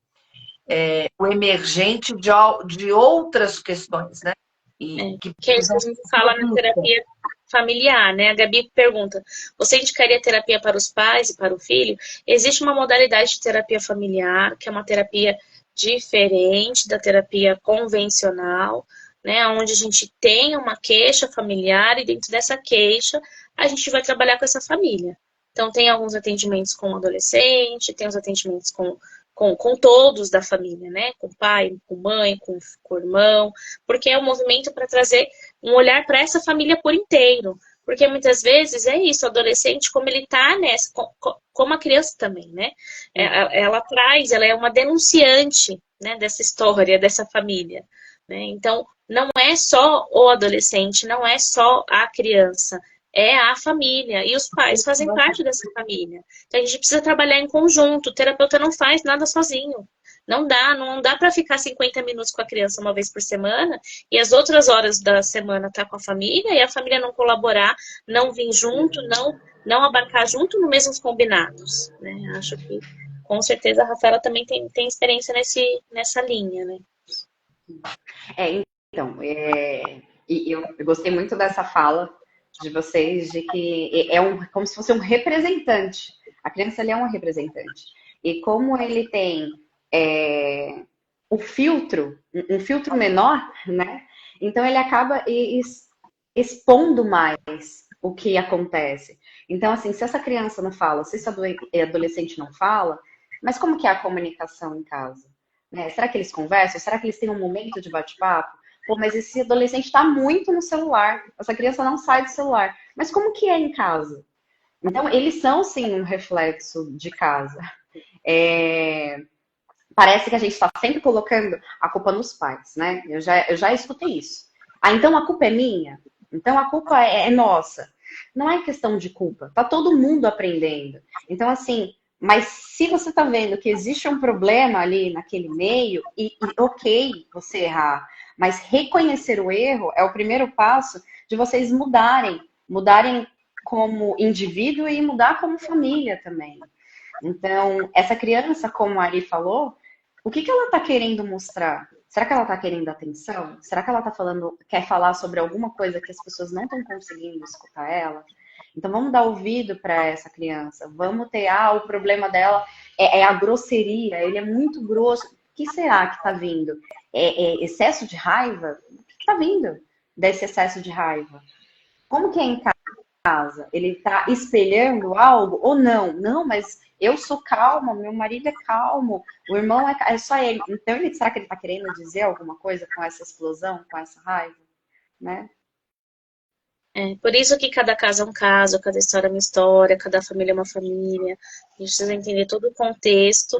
[SPEAKER 1] o emergente de outras questões, né?
[SPEAKER 3] Que é isso que a gente fala na terapia familiar, né? A Gabi pergunta, você indicaria terapia para os pais e para o filho? Existe uma modalidade de terapia familiar, que é uma terapia diferente da terapia convencional, né? Onde a gente tem uma queixa familiar e dentro dessa queixa a gente vai trabalhar com essa família. Então, tem alguns atendimentos com adolescente, tem os atendimentos com todos da família, né? Com pai, com mãe, com irmão, porque é um movimento para trazer um olhar para essa família por inteiro. Porque muitas vezes é isso, o adolescente, como ele está nessa, como a criança também, né? Ela é uma denunciante, né, dessa história, dessa família. Né? Então, não é só o adolescente, não é só a criança, é a família. E os pais fazem parte dessa família. Então, a gente precisa trabalhar em conjunto. O terapeuta não faz nada sozinho. Não dá para ficar 50 minutos com a criança uma vez por semana e as outras horas da semana tá com a família e a família não colaborar, não vir junto, não abarcar junto nos mesmos combinados. Né? Acho que, com certeza, a Rafaela também tem experiência nessa linha, né?
[SPEAKER 2] Então, eu gostei muito dessa fala de vocês, de que como se fosse um representante. A criança ali é um representante. E como ele tem um filtro menor, né? Então ele acaba expondo mais o que acontece. Então, assim, se essa criança não fala, se esse adolescente não fala, mas como que é a comunicação em casa? Né? Será que eles conversam? Será que eles têm um momento de bate-papo? Pô, mas esse adolescente está muito no celular. Essa criança não sai do celular. Mas como que é em casa? Então, eles são, sim, um reflexo de casa. Parece que a gente está sempre colocando a culpa nos pais, né? Eu já escutei isso. Ah, então a culpa é minha? Então a culpa é nossa. Não é questão de culpa. Tá todo mundo aprendendo. Então, assim, mas se você tá vendo que existe um problema ali naquele meio, e ok você errar, mas reconhecer o erro é o primeiro passo de vocês mudarem como indivíduo e mudar como família também. Então, essa criança, como a Ari falou, o que ela está querendo mostrar? Será que ela está querendo atenção? Será que ela quer falar sobre alguma coisa que as pessoas não estão conseguindo escutar ela? Então, vamos dar ouvido para essa criança. Vamos ter, o problema dela é a grosseria, ele é muito grosso. O que será que está vindo? É excesso de raiva? O que está vindo desse excesso de raiva? Como que é em casa? casa, ele está espelhando algo ou não? Não, mas eu sou calma, meu marido é calmo, o irmão é só ele. Então, será que ele está querendo dizer alguma coisa com essa explosão, com essa raiva, né?
[SPEAKER 3] Por isso que cada caso é um caso, cada história é uma história, cada família é uma família. A gente precisa entender todo o contexto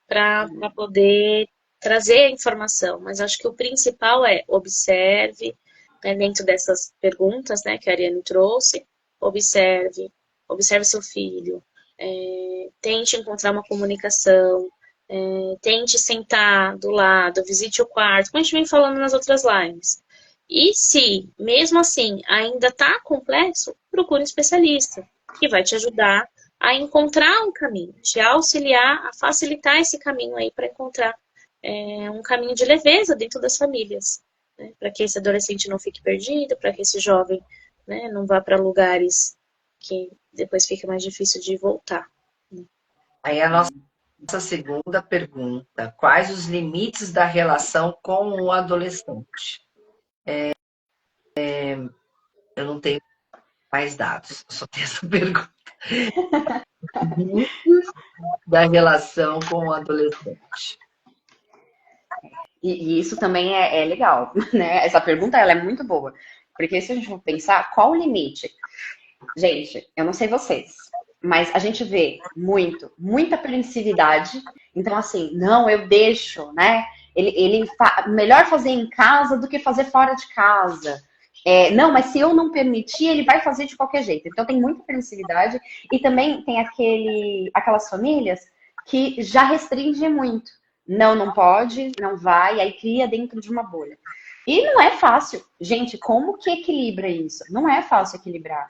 [SPEAKER 3] para poder trazer a informação. Mas acho que o principal é observe, né, dentro dessas perguntas, né, que a Ariane trouxe, observe seu filho, tente encontrar uma comunicação, tente sentar do lado, visite o quarto, como a gente vem falando nas outras lives. E se, mesmo assim, ainda está complexo, procure um especialista, que vai te ajudar a encontrar um caminho, te auxiliar a facilitar esse caminho aí para encontrar um caminho de leveza dentro das famílias, né? Para que esse adolescente não fique perdido, para que esse jovem, né, não vá para lugares que depois fica mais difícil de voltar.
[SPEAKER 1] Aí a nossa segunda pergunta: quais os limites da relação com o adolescente? Eu não tenho mais dados, só tenho essa pergunta. Limites da relação com o adolescente.
[SPEAKER 2] E isso também é legal, né? Essa pergunta ela é muito boa. Porque se a gente for pensar, qual o limite? Gente, eu não sei vocês, mas a gente vê muita permissividade. Então, assim, não, eu deixo, né? Melhor fazer em casa do que fazer fora de casa. Não, mas se eu não permitir, ele vai fazer de qualquer jeito. Então, tem muita permissividade. E também tem aquelas famílias que já restringem muito. Não, não pode, não vai, aí cria dentro de uma bolha. E não é fácil. Gente, como que equilibra isso? Não é fácil equilibrar.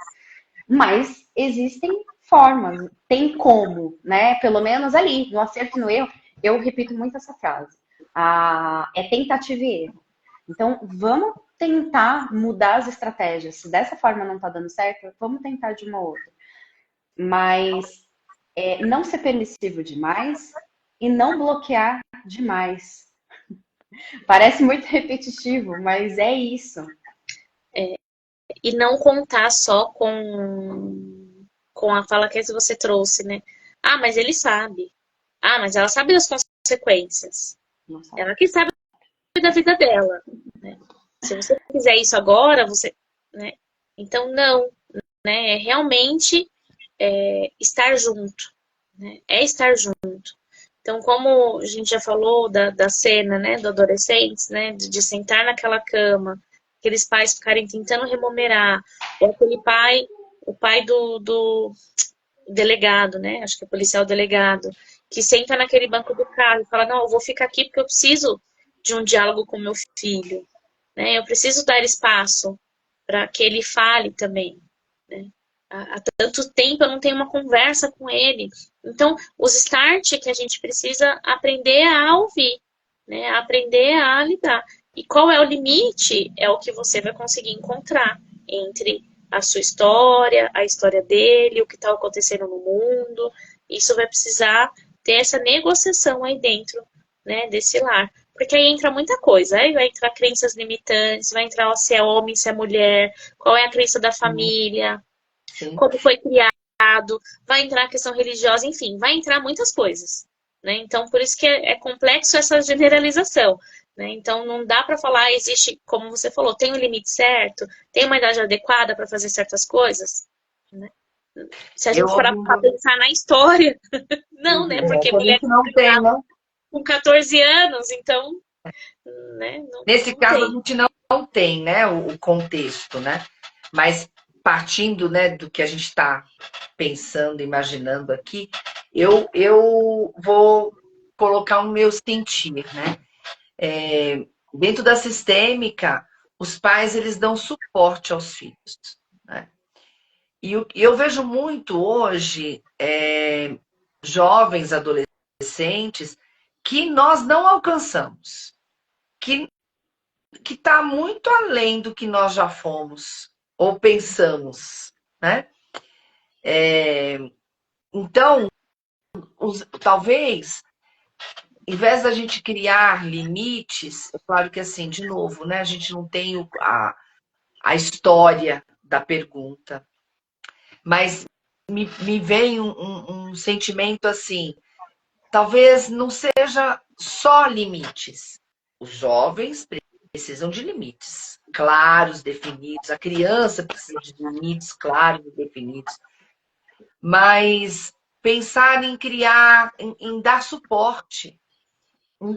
[SPEAKER 2] Mas existem formas, tem como, né? Pelo menos ali, no acerto e no erro, eu repito muito essa frase. É tentativa e erro. Então, vamos tentar mudar as estratégias. Se dessa forma não está dando certo, vamos tentar de uma outra. Mas não ser permissivo demais e não bloquear demais. Parece muito repetitivo, mas é isso.
[SPEAKER 3] E não contar só com a fala que você trouxe, né? Ah, mas ele sabe. Ah, mas ela sabe das consequências. Ela que sabe da vida dela, né? Se você fizer isso agora, você, né? Então não, né? É realmente estar junto, né? É estar junto. Então, como a gente já falou da cena, né, do adolescentes, né, de sentar naquela cama, aqueles pais ficarem tentando remunerar, ou aquele pai, o pai do delegado, né, acho que é policial delegado, que senta naquele banco do carro e fala, não, eu vou ficar aqui porque eu preciso de um diálogo com meu filho, né, eu preciso dar espaço para que ele fale também, né. Há tanto tempo eu não tenho uma conversa com ele. Então, os start que a gente precisa aprender a ouvir, né? Aprender a lidar. E qual é o limite? É o que você vai conseguir encontrar entre a sua história, a história dele, o que está acontecendo no mundo. Isso vai precisar ter essa negociação aí dentro, né, desse lar. Porque aí entra muita coisa. Aí vai entrar crenças limitantes, vai entrar se é homem, se é mulher, qual é a crença da família,
[SPEAKER 1] Sim.
[SPEAKER 3] como foi criado, vai entrar a questão religiosa, enfim, vai entrar muitas coisas, né? Então, por isso que é complexo essa generalização, né? Então, não dá para falar, existe, como você falou, tem um limite certo, tem uma idade adequada para fazer certas coisas, né? Se a gente for pensar na história, não, né? Porque mulher
[SPEAKER 1] não tem, né?
[SPEAKER 3] Com 14 anos, então, né?
[SPEAKER 1] Nesse caso, a gente não tem, né, o contexto, né? Mas partindo, né, do que a gente está pensando, imaginando aqui, eu vou colocar o meu sentir, né? Dentro da sistêmica, os pais, eles dão suporte aos filhos, né? E eu vejo muito hoje jovens, adolescentes, que nós não alcançamos, que está muito além do que nós já fomos ou pensamos, né? Então, talvez, em vez da gente criar limites, é claro que assim, de novo, né? A gente não tem a história da pergunta, Mas me vem um sentimento assim, talvez não seja só limites. Os jovens precisam de limites claros, definidos. A criança precisa de limites claros e definidos. Mas pensar em criar, em dar suporte. Em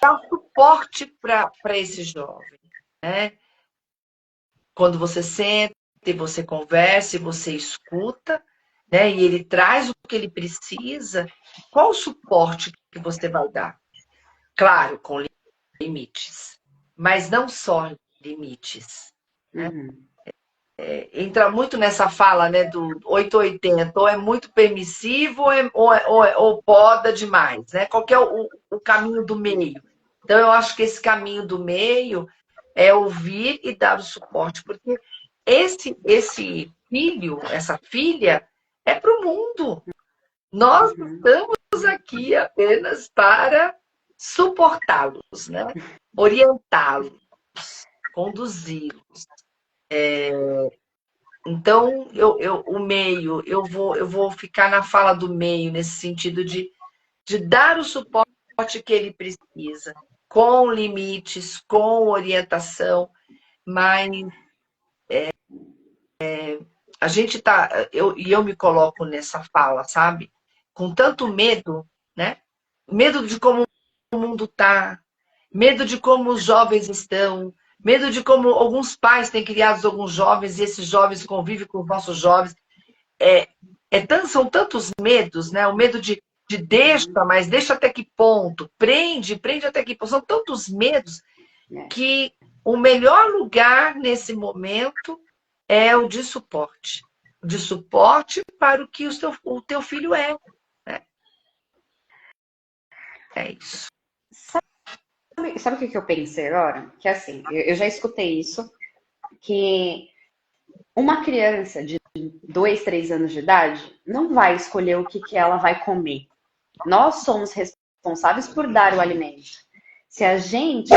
[SPEAKER 1] dar suporte para esse jovem, né? Quando você senta e você conversa e você escuta, né? E ele traz o que ele precisa, qual o suporte que você vai dar? Claro, com limites, mas não só limites, né?
[SPEAKER 2] Uhum.
[SPEAKER 1] Entra muito nessa fala, né, do 880, ou é muito permissivo ou poda demais, né? Qual que é o caminho do meio? Então, eu acho que esse caminho do meio é ouvir e dar o suporte, porque esse filho, essa filha, é para o mundo. Nós
[SPEAKER 2] Uhum.
[SPEAKER 1] estamos aqui apenas para suportá-los, né? Orientá-los, conduzi-los. Então, o meio, eu vou ficar na fala do meio, nesse sentido de dar o suporte que ele precisa, com limites, com orientação, mas a gente tá, eu me coloco nessa fala, sabe? Com tanto medo, né? Medo de como o mundo tá, medo de como os jovens estão, medo de como alguns pais têm criado alguns jovens e esses jovens convivem com os nossos jovens. São tantos medos, né? O medo de deixa, mas deixa até que ponto? Prende até que ponto? São tantos medos
[SPEAKER 2] É.
[SPEAKER 1] que o melhor lugar nesse momento é o de suporte. De suporte para o que o teu filho é. Né? É isso.
[SPEAKER 2] Sabe o que eu pensei agora? Que assim, eu já escutei isso, que uma criança de 2, 3 anos de idade não vai escolher o que ela vai comer. Nós somos responsáveis por dar o alimento. Se a gente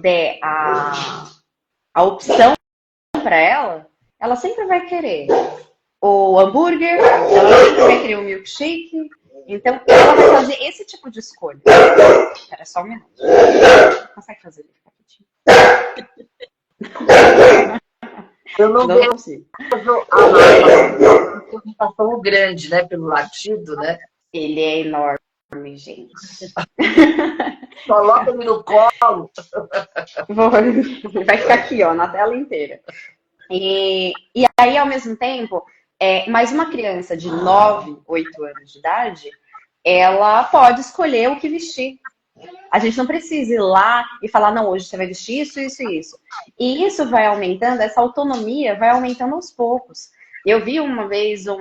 [SPEAKER 2] der a opção para ela, ela sempre vai querer o hambúrguer, ela sempre vai querer o milkshake. Então, ela vai fazer esse tipo de escolha. Espera só um minuto. Consegue fazer ele ficar quietinho?
[SPEAKER 1] Eu não
[SPEAKER 2] Não
[SPEAKER 1] vejo
[SPEAKER 2] consigo.
[SPEAKER 1] a alimentação grande, né? Pelo latido, né?
[SPEAKER 2] Ele é enorme, gente.
[SPEAKER 1] Coloca ele no colo.
[SPEAKER 2] Vai ficar aqui, ó, na tela inteira. E aí, ao mesmo tempo, mais uma criança de 9, 8 anos de idade, ela pode escolher o que vestir. A gente não precisa ir lá e falar, não, hoje você vai vestir isso, isso e isso. E isso vai aumentando, essa autonomia vai aumentando aos poucos. Eu vi uma vez um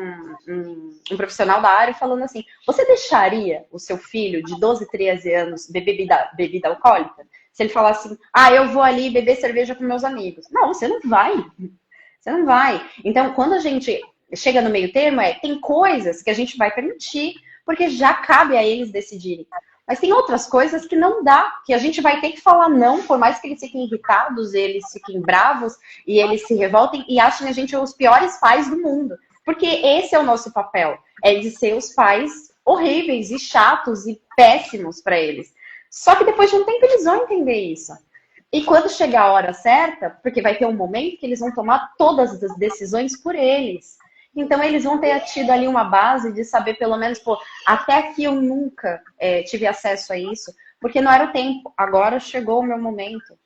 [SPEAKER 2] profissional da área falando assim, você deixaria o seu filho de 12, 13 anos beber bebida alcoólica? Se ele falar assim, eu vou ali beber cerveja com meus amigos. Não, você não vai. Você não vai. Então, quando a gente chega no meio termo, tem coisas que a gente vai permitir, porque já cabe a eles decidirem. Mas tem outras coisas que não dá, que a gente vai ter que falar não, por mais que eles fiquem irritados, eles fiquem bravos e eles se revoltem e achem a gente os piores pais do mundo. Porque esse é o nosso papel, é de ser os pais horríveis e chatos e péssimos para eles. Só que depois de um tempo eles vão entender isso. E quando chegar a hora certa, porque vai ter um momento que eles vão tomar todas as decisões por eles. Então, eles vão ter tido ali uma base de saber, pelo menos, pô, até aqui eu nunca tive acesso a isso, porque não era o tempo. Agora chegou o meu momento.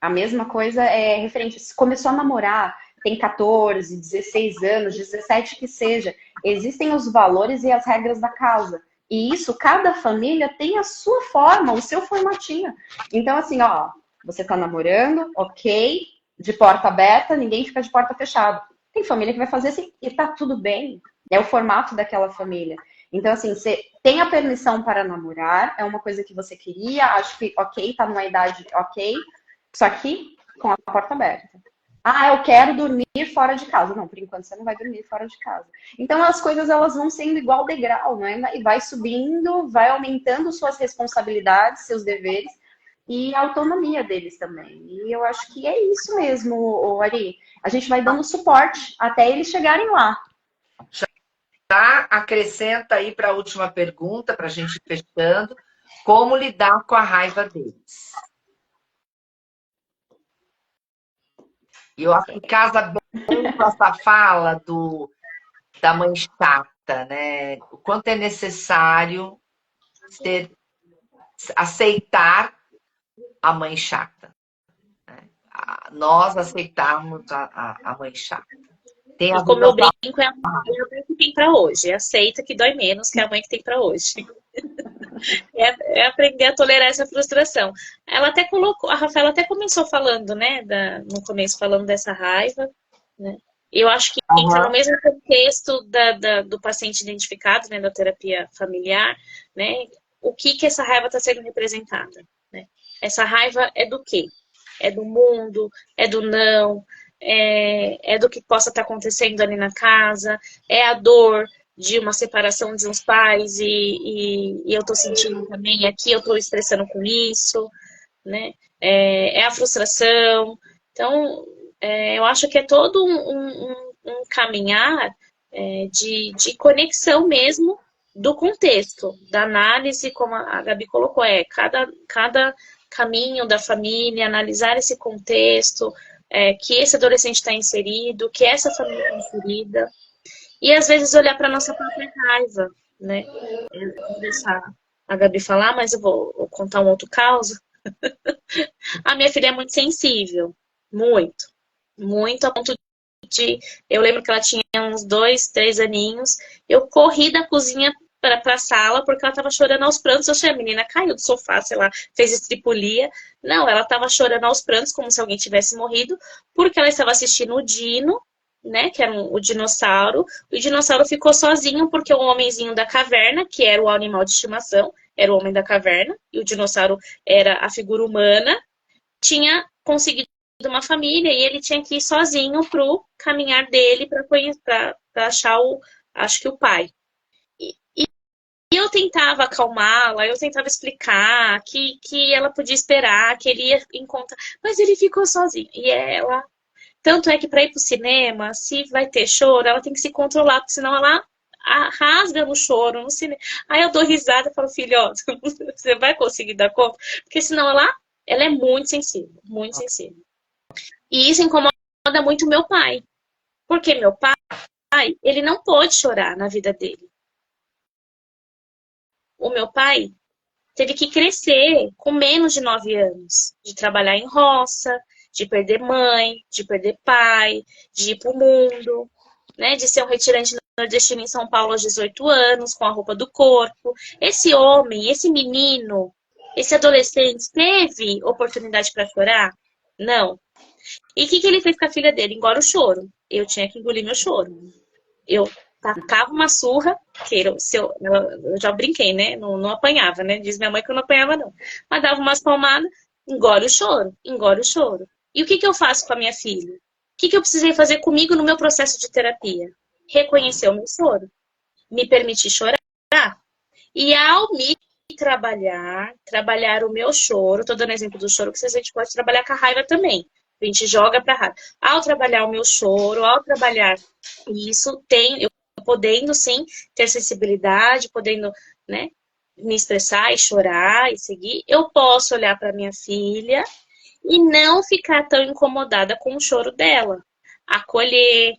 [SPEAKER 2] A mesma coisa é referente. Se começou a namorar, tem 14, 16 anos, 17 que seja. Existem os valores e as regras da casa. E isso, cada família tem a sua forma, o seu formatinho. Então, assim, ó, você tá namorando, ok, de porta aberta, ninguém fica de porta fechada. Tem família que vai fazer assim e tá tudo bem. É o formato daquela família. Então, assim, você tem a permissão para namorar, é uma coisa que você queria, acho que ok, tá numa idade ok, só que com a porta aberta. Eu quero dormir fora de casa. Não, por enquanto você não vai dormir fora de casa. Então, as coisas elas vão sendo igual degrau, né? E vai subindo, vai aumentando suas responsabilidades, seus deveres e a autonomia deles também. E eu acho que é isso mesmo, Ari. A gente vai dando suporte até eles chegarem lá.
[SPEAKER 1] Já acrescenta aí para a última pergunta, para a gente ir fechando, como lidar com a raiva deles. E eu acho que casa bem com essa fala da mãe chata, né? O quanto é necessário aceitar a mãe chata. Né? Nós aceitarmos a mãe chata.
[SPEAKER 3] Tem a e como eu brinco, é a mãe que tem para hoje. Aceita que dói menos que a mãe que tem para hoje. É aprender a tolerar essa frustração. Ela até colocou, a Rafaela até começou falando, né, no começo falando dessa raiva, né? Eu acho que entra no mesmo contexto do paciente identificado, né, da terapia familiar, né? O que essa raiva está sendo representada, né? Essa raiva é do quê? É do mundo, é do não, é do que possa estar acontecendo ali na casa, é a dor de uma separação de uns pais e eu tô sentindo também, aqui eu tô estressando com isso, né? É a frustração. Então, eu acho que é todo um caminhar de conexão mesmo do contexto, da análise, como a Gabi colocou, cada caminho da família, analisar esse contexto, que esse adolescente está inserido, que essa família está inserida, e às vezes olhar para nossa própria raiva, né? Eu vou deixar a Gabi falar, mas eu vou contar um outro caso. A minha filha é muito sensível, muito, muito, a ponto de... Eu lembro que ela tinha uns 2, 3 aninhos, eu corri da cozinha para a sala porque ela estava chorando aos prantos. Eu achei, a menina caiu do sofá, sei lá, fez estripulia. Não, ela estava chorando aos prantos, como se alguém tivesse morrido, porque ela estava assistindo o Dino, né, que era o dinossauro. O dinossauro ficou sozinho porque o homenzinho da caverna, que era o animal de estimação, era o homem da caverna, e o dinossauro era a figura humana, tinha conseguido uma família e ele tinha que ir sozinho pro caminhar dele para achar acho que o pai. E eu tentava acalmá-la, eu tentava explicar que ela podia esperar, que ele ia encontrar, mas ele ficou sozinho. E ela... Tanto é que para ir pro cinema, se vai ter choro, ela tem que se controlar, porque senão ela rasga no choro, no cinema. Aí eu dou risada e falo, filho, ó, você vai conseguir dar conta? Porque senão ela é muito sensível, muito sensível. E isso incomoda muito meu pai. Porque meu pai, ele não pôde chorar na vida dele. O meu pai teve que crescer com menos de 9 anos, de trabalhar em roça, de perder mãe, de perder pai, de ir pro mundo, né? De ser um retirante nordestino em São Paulo aos 18 anos, com a roupa do corpo. Esse homem, esse menino, esse adolescente teve oportunidade para chorar? Não. E o que ele fez com a filha dele? Engora o choro. Eu tinha que engolir meu choro. Eu tacava uma surra, que eu já brinquei, né? Não apanhava, né? Diz minha mãe que eu não apanhava, não. Mas dava umas palmadas, engole o choro, engole o choro. E o que eu faço com a minha filha? O que eu precisei fazer comigo no meu processo de terapia? Reconhecer o meu choro. Me permitir chorar. E ao me trabalhar o meu choro, tô dando exemplo do choro, que a gente pode trabalhar com a raiva também. A gente joga pra raiva. Ao trabalhar o meu choro, ao trabalhar isso, eu podendo sim ter sensibilidade, podendo, né, me expressar e chorar e seguir, eu posso olhar para minha filha e não ficar tão incomodada com o choro dela. Acolher,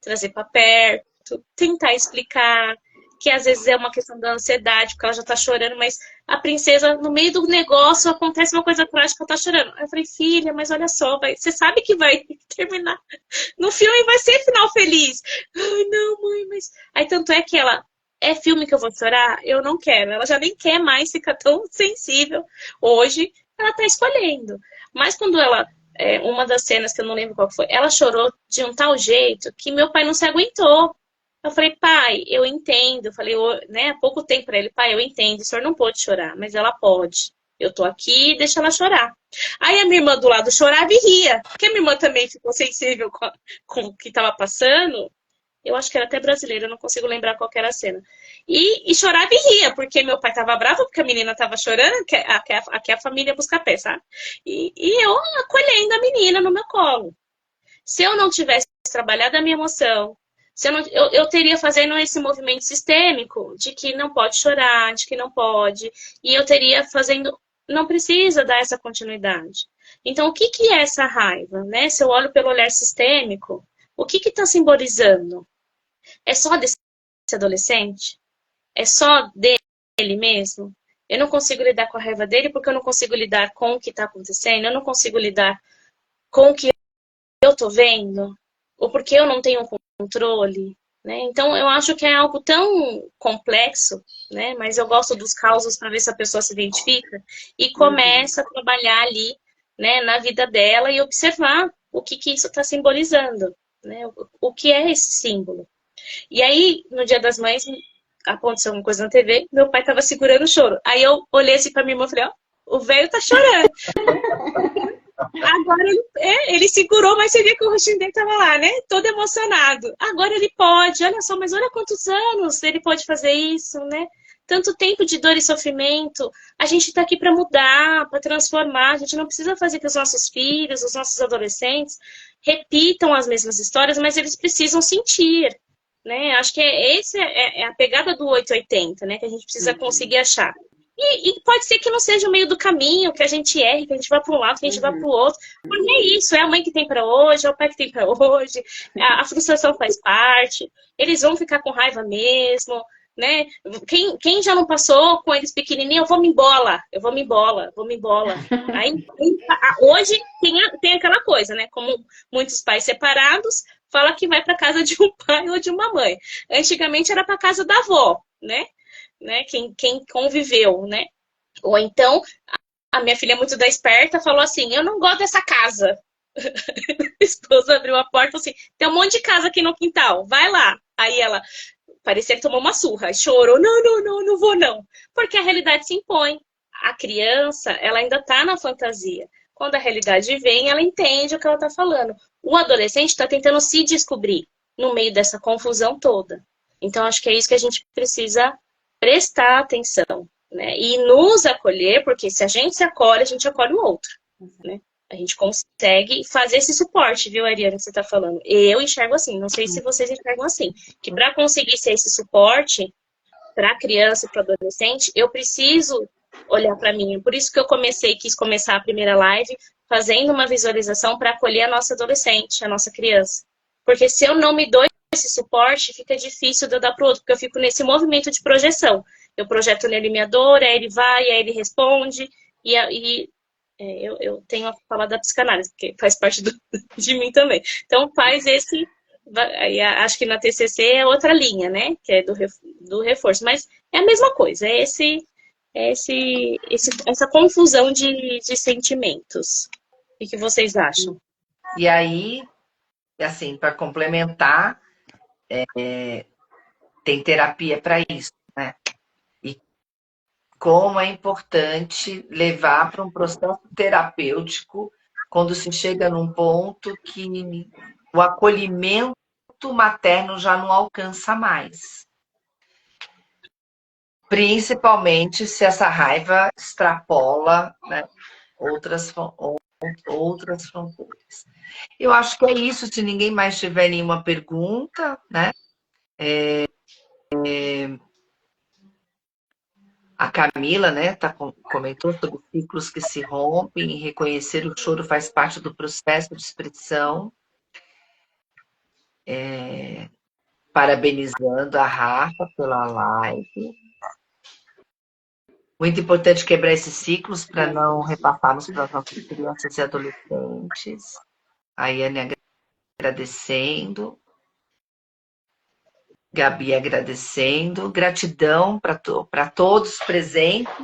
[SPEAKER 3] trazer para perto, tentar explicar que às vezes é uma questão da ansiedade, porque ela já tá chorando, mas a princesa, no meio do negócio, acontece uma coisa trágica, ela tá chorando. Eu falei, filha, mas olha só, você sabe que vai terminar. No filme vai ser final feliz. Ai, não, mãe, mas... Aí tanto é que ela, é filme que eu vou chorar? Eu não quero. Ela já nem quer mais ficar tão sensível. Hoje, ela tá escolhendo. Mas quando ela... uma das cenas que eu não lembro qual foi, ela chorou de um tal jeito que meu pai não se aguentou. Eu falei, pai, eu entendo. Eu falei, né, há pouco tempo para ele, pai, eu entendo, o senhor não pode chorar, mas ela pode. Eu tô aqui, deixa ela chorar. Aí a minha irmã do lado chorava e ria, porque a minha irmã também ficou sensível com o que tava passando. Eu acho que era até brasileira, eu não consigo lembrar qual que era a cena. E chorava e ria, porque meu pai tava bravo, porque a menina tava chorando, que aqui a família busca pé, sabe? E eu acolhendo a menina no meu colo. Se eu não tivesse trabalhado a minha emoção, Se eu, não, eu teria fazendo esse movimento sistêmico de que não pode chorar, de que não pode, e eu teria fazendo, não precisa dar essa continuidade. Então, o que é essa raiva, né? Se eu olho pelo olhar sistêmico, o que está simbolizando? É só desse adolescente? É só dele mesmo? Eu não consigo lidar com a raiva dele porque eu não consigo lidar com o que está acontecendo, eu não consigo lidar com o que eu estou vendo, ou porque eu não tenho controle, né? Então, eu acho que é algo tão complexo, né? Mas eu gosto dos causos para ver se a pessoa se identifica e começa a trabalhar ali, né, na vida dela e observar o que isso está simbolizando, né? O que é esse símbolo. E aí, no Dia das Mães, aconteceu uma coisa na TV, meu pai estava segurando o choro. Aí eu olhei assim para minha irmã e falei, ó, o velho tá chorando. Agora ele segurou, mas você via que o rostinho dele tava lá, né? Todo emocionado. Agora ele pode, olha só, mas olha quantos anos ele pode fazer isso, né? Tanto tempo de dor e sofrimento. A gente tá aqui para mudar, para transformar. A gente não precisa fazer que os nossos filhos, os nossos adolescentes repitam as mesmas histórias, mas eles precisam sentir, né? Acho que é a pegada do 880, né? Que a gente precisa conseguir achar. E pode ser que não seja o meio do caminho, que a gente erre, que a gente vá para um lado, que a gente vá para o outro. Porque é isso, é a mãe que tem para hoje, é o pai que tem para hoje, a frustração faz parte, eles vão ficar com raiva mesmo, né? Quem já não passou com eles pequenininhos, eu vou me embola. Aí, hoje tem aquela coisa, né? Como muitos pais separados, fala que vai para casa de um pai ou de uma mãe. Antigamente era para casa da avó, né? Quem conviveu, né? Ou então, a minha filha é muito da esperta, falou assim, eu não gosto dessa casa. A esposa abriu a porta e falou assim, tem um monte de casa aqui no quintal, vai lá. Aí ela, parecia que tomou uma surra, chorou, não vou não. Porque a realidade se impõe. A criança, ela ainda tá na fantasia. Quando a realidade vem, ela entende o que ela tá falando. O adolescente está tentando se descobrir no meio dessa confusão toda. Então, acho que é isso que a gente precisa prestar atenção, né? E nos acolher, porque se a gente se acolhe o outro, né? A gente consegue fazer esse suporte, viu, Ariane, que você está falando. Eu enxergo assim, não sei se vocês enxergam assim, que para conseguir ser esse suporte para a criança e para o adolescente, eu preciso olhar para mim. Por isso que eu quis começar a primeira live fazendo uma visualização para acolher a nossa adolescente, a nossa criança. Porque se eu não me dou esse suporte, fica difícil de eu dar para o outro, porque eu fico nesse movimento de projeção. Eu projeto nele minha dor, aí ele vai, aí ele responde, eu tenho a fala da psicanálise, que faz parte de mim também. Então, faz esse... Acho que na TCC é outra linha, né? Que é do reforço. Mas é a mesma coisa. É essa confusão de sentimentos. O que vocês acham?
[SPEAKER 1] E aí, assim, para complementar, tem terapia para isso, né? E como é importante levar para um processo terapêutico quando se chega num ponto que o acolhimento materno já não alcança mais. Principalmente se essa raiva extrapola, né, outras fronteiras. Eu acho que é isso, se ninguém mais tiver nenhuma pergunta, né? A Camila, né, comentou sobre ciclos que se rompem e reconhecer o choro faz parte do processo de expressão. Parabenizando a Rafa pela live. Muito importante quebrar esses ciclos para não repassarmos para as nossas crianças e adolescentes. A Yane agradecendo. Gabi agradecendo. Gratidão para todos presentes.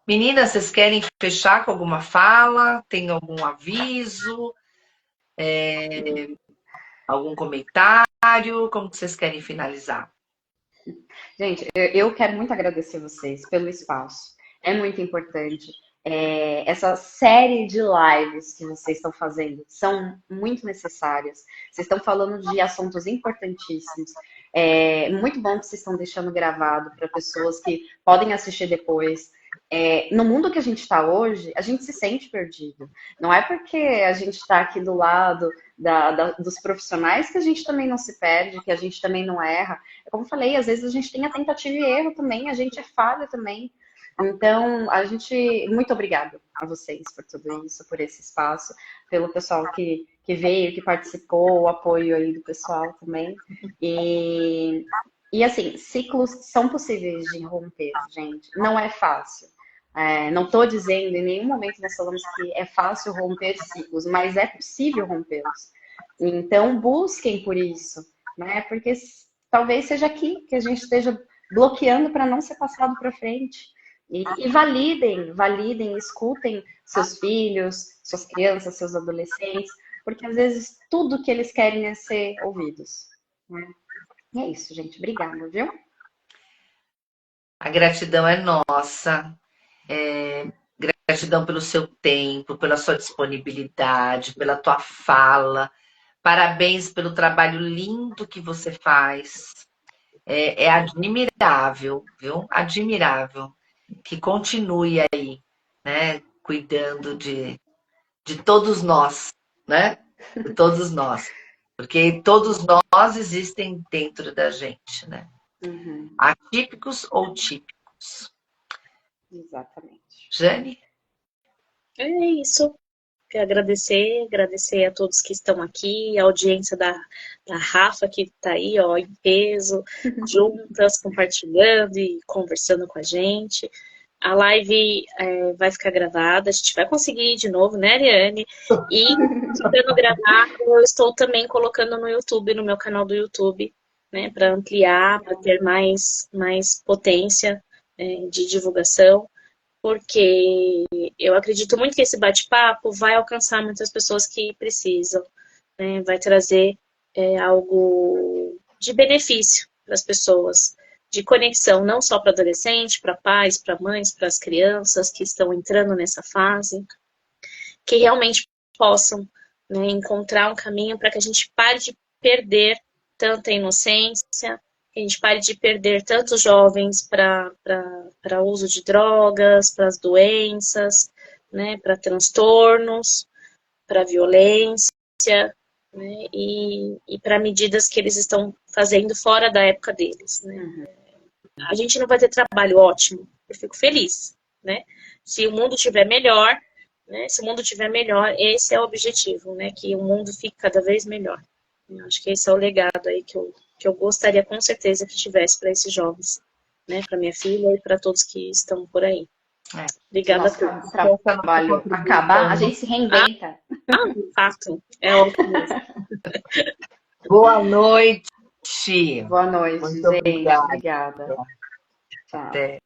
[SPEAKER 1] Meninas, vocês querem fechar com alguma fala? Tem algum aviso? Algum comentário? Como que vocês querem finalizar?
[SPEAKER 2] Gente, eu quero muito agradecer vocês pelo espaço. É muito importante. Essa série de lives que vocês estão fazendo são muito necessárias. Vocês estão falando de assuntos importantíssimos. É muito bom que vocês estão deixando gravado para pessoas que podem assistir depois. No mundo que a gente está hoje, a gente se sente perdido. Não é porque a gente está aqui do lado dos profissionais que a gente também não se perde, que a gente também não erra. Como eu falei, às vezes a gente tem a tentativa e erro também, a gente é falha também. Então, muito obrigada a vocês por tudo isso, por esse espaço, pelo pessoal que veio, que participou, o apoio aí do pessoal também. E assim, ciclos são possíveis de romper, gente. Não é fácil. Não estou dizendo em nenhum momento nós falamos que é fácil romper ciclos, mas é possível rompê-los. Então, busquem por isso, né? Porque talvez seja aqui que a gente esteja bloqueando para não ser passado para frente. E validem, escutem seus filhos, suas crianças, seus adolescentes, porque às vezes tudo que eles querem é ser ouvidos. Né? E é isso, gente. Obrigada, viu?
[SPEAKER 1] A gratidão é nossa. Gratidão pelo seu tempo, pela sua disponibilidade, pela tua fala. Parabéns pelo trabalho lindo que você faz. É admirável, viu? Admirável. Que continue aí, né? Cuidando de todos nós, né? De todos nós. Porque todos nós existem dentro da gente, né?
[SPEAKER 2] Uhum.
[SPEAKER 1] Atípicos ou típicos.
[SPEAKER 2] Exatamente.
[SPEAKER 1] Jane?
[SPEAKER 3] É isso. Quero agradecer a todos que estão aqui, a audiência da Rafa, que está aí, ó, em peso, juntas, compartilhando e conversando com a gente. A live vai ficar gravada, a gente vai conseguir de novo, né, Ariane? E, ficando gravado, eu estou também colocando no YouTube, no meu canal do YouTube, né, para ampliar, para ter mais potência de divulgação, porque eu acredito muito que esse bate-papo vai alcançar muitas pessoas que precisam, né? Vai trazer algo de benefício para as pessoas, de conexão, não só para adolescentes, para pais, para mães, para as crianças que estão entrando nessa fase, que realmente possam, né, encontrar um caminho para que a gente pare de perder tanta inocência, que a gente pare de perder tantos jovens para uso de drogas, para as doenças, né, para transtornos, para violência, né, e para medidas que eles estão fazendo fora da época deles. Né.
[SPEAKER 2] Uhum.
[SPEAKER 3] A gente não vai ter trabalho ótimo, eu fico feliz. Né. Se o mundo estiver melhor, né, se o mundo estiver melhor, esse é o objetivo, né, que o mundo fique cada vez melhor. Eu acho que esse é o legado aí que eu gostaria com certeza que tivesse para esses jovens, né, para minha filha e para todos que estão por aí. Obrigada a todos.
[SPEAKER 2] Se o trabalho acabar, a gente se reinventa.
[SPEAKER 3] Fato. É ótimo.
[SPEAKER 1] Boa noite.
[SPEAKER 2] Boa noite,
[SPEAKER 1] Muito
[SPEAKER 2] gente.
[SPEAKER 1] obrigada.
[SPEAKER 2] Obrigada. Tchau.
[SPEAKER 1] Até.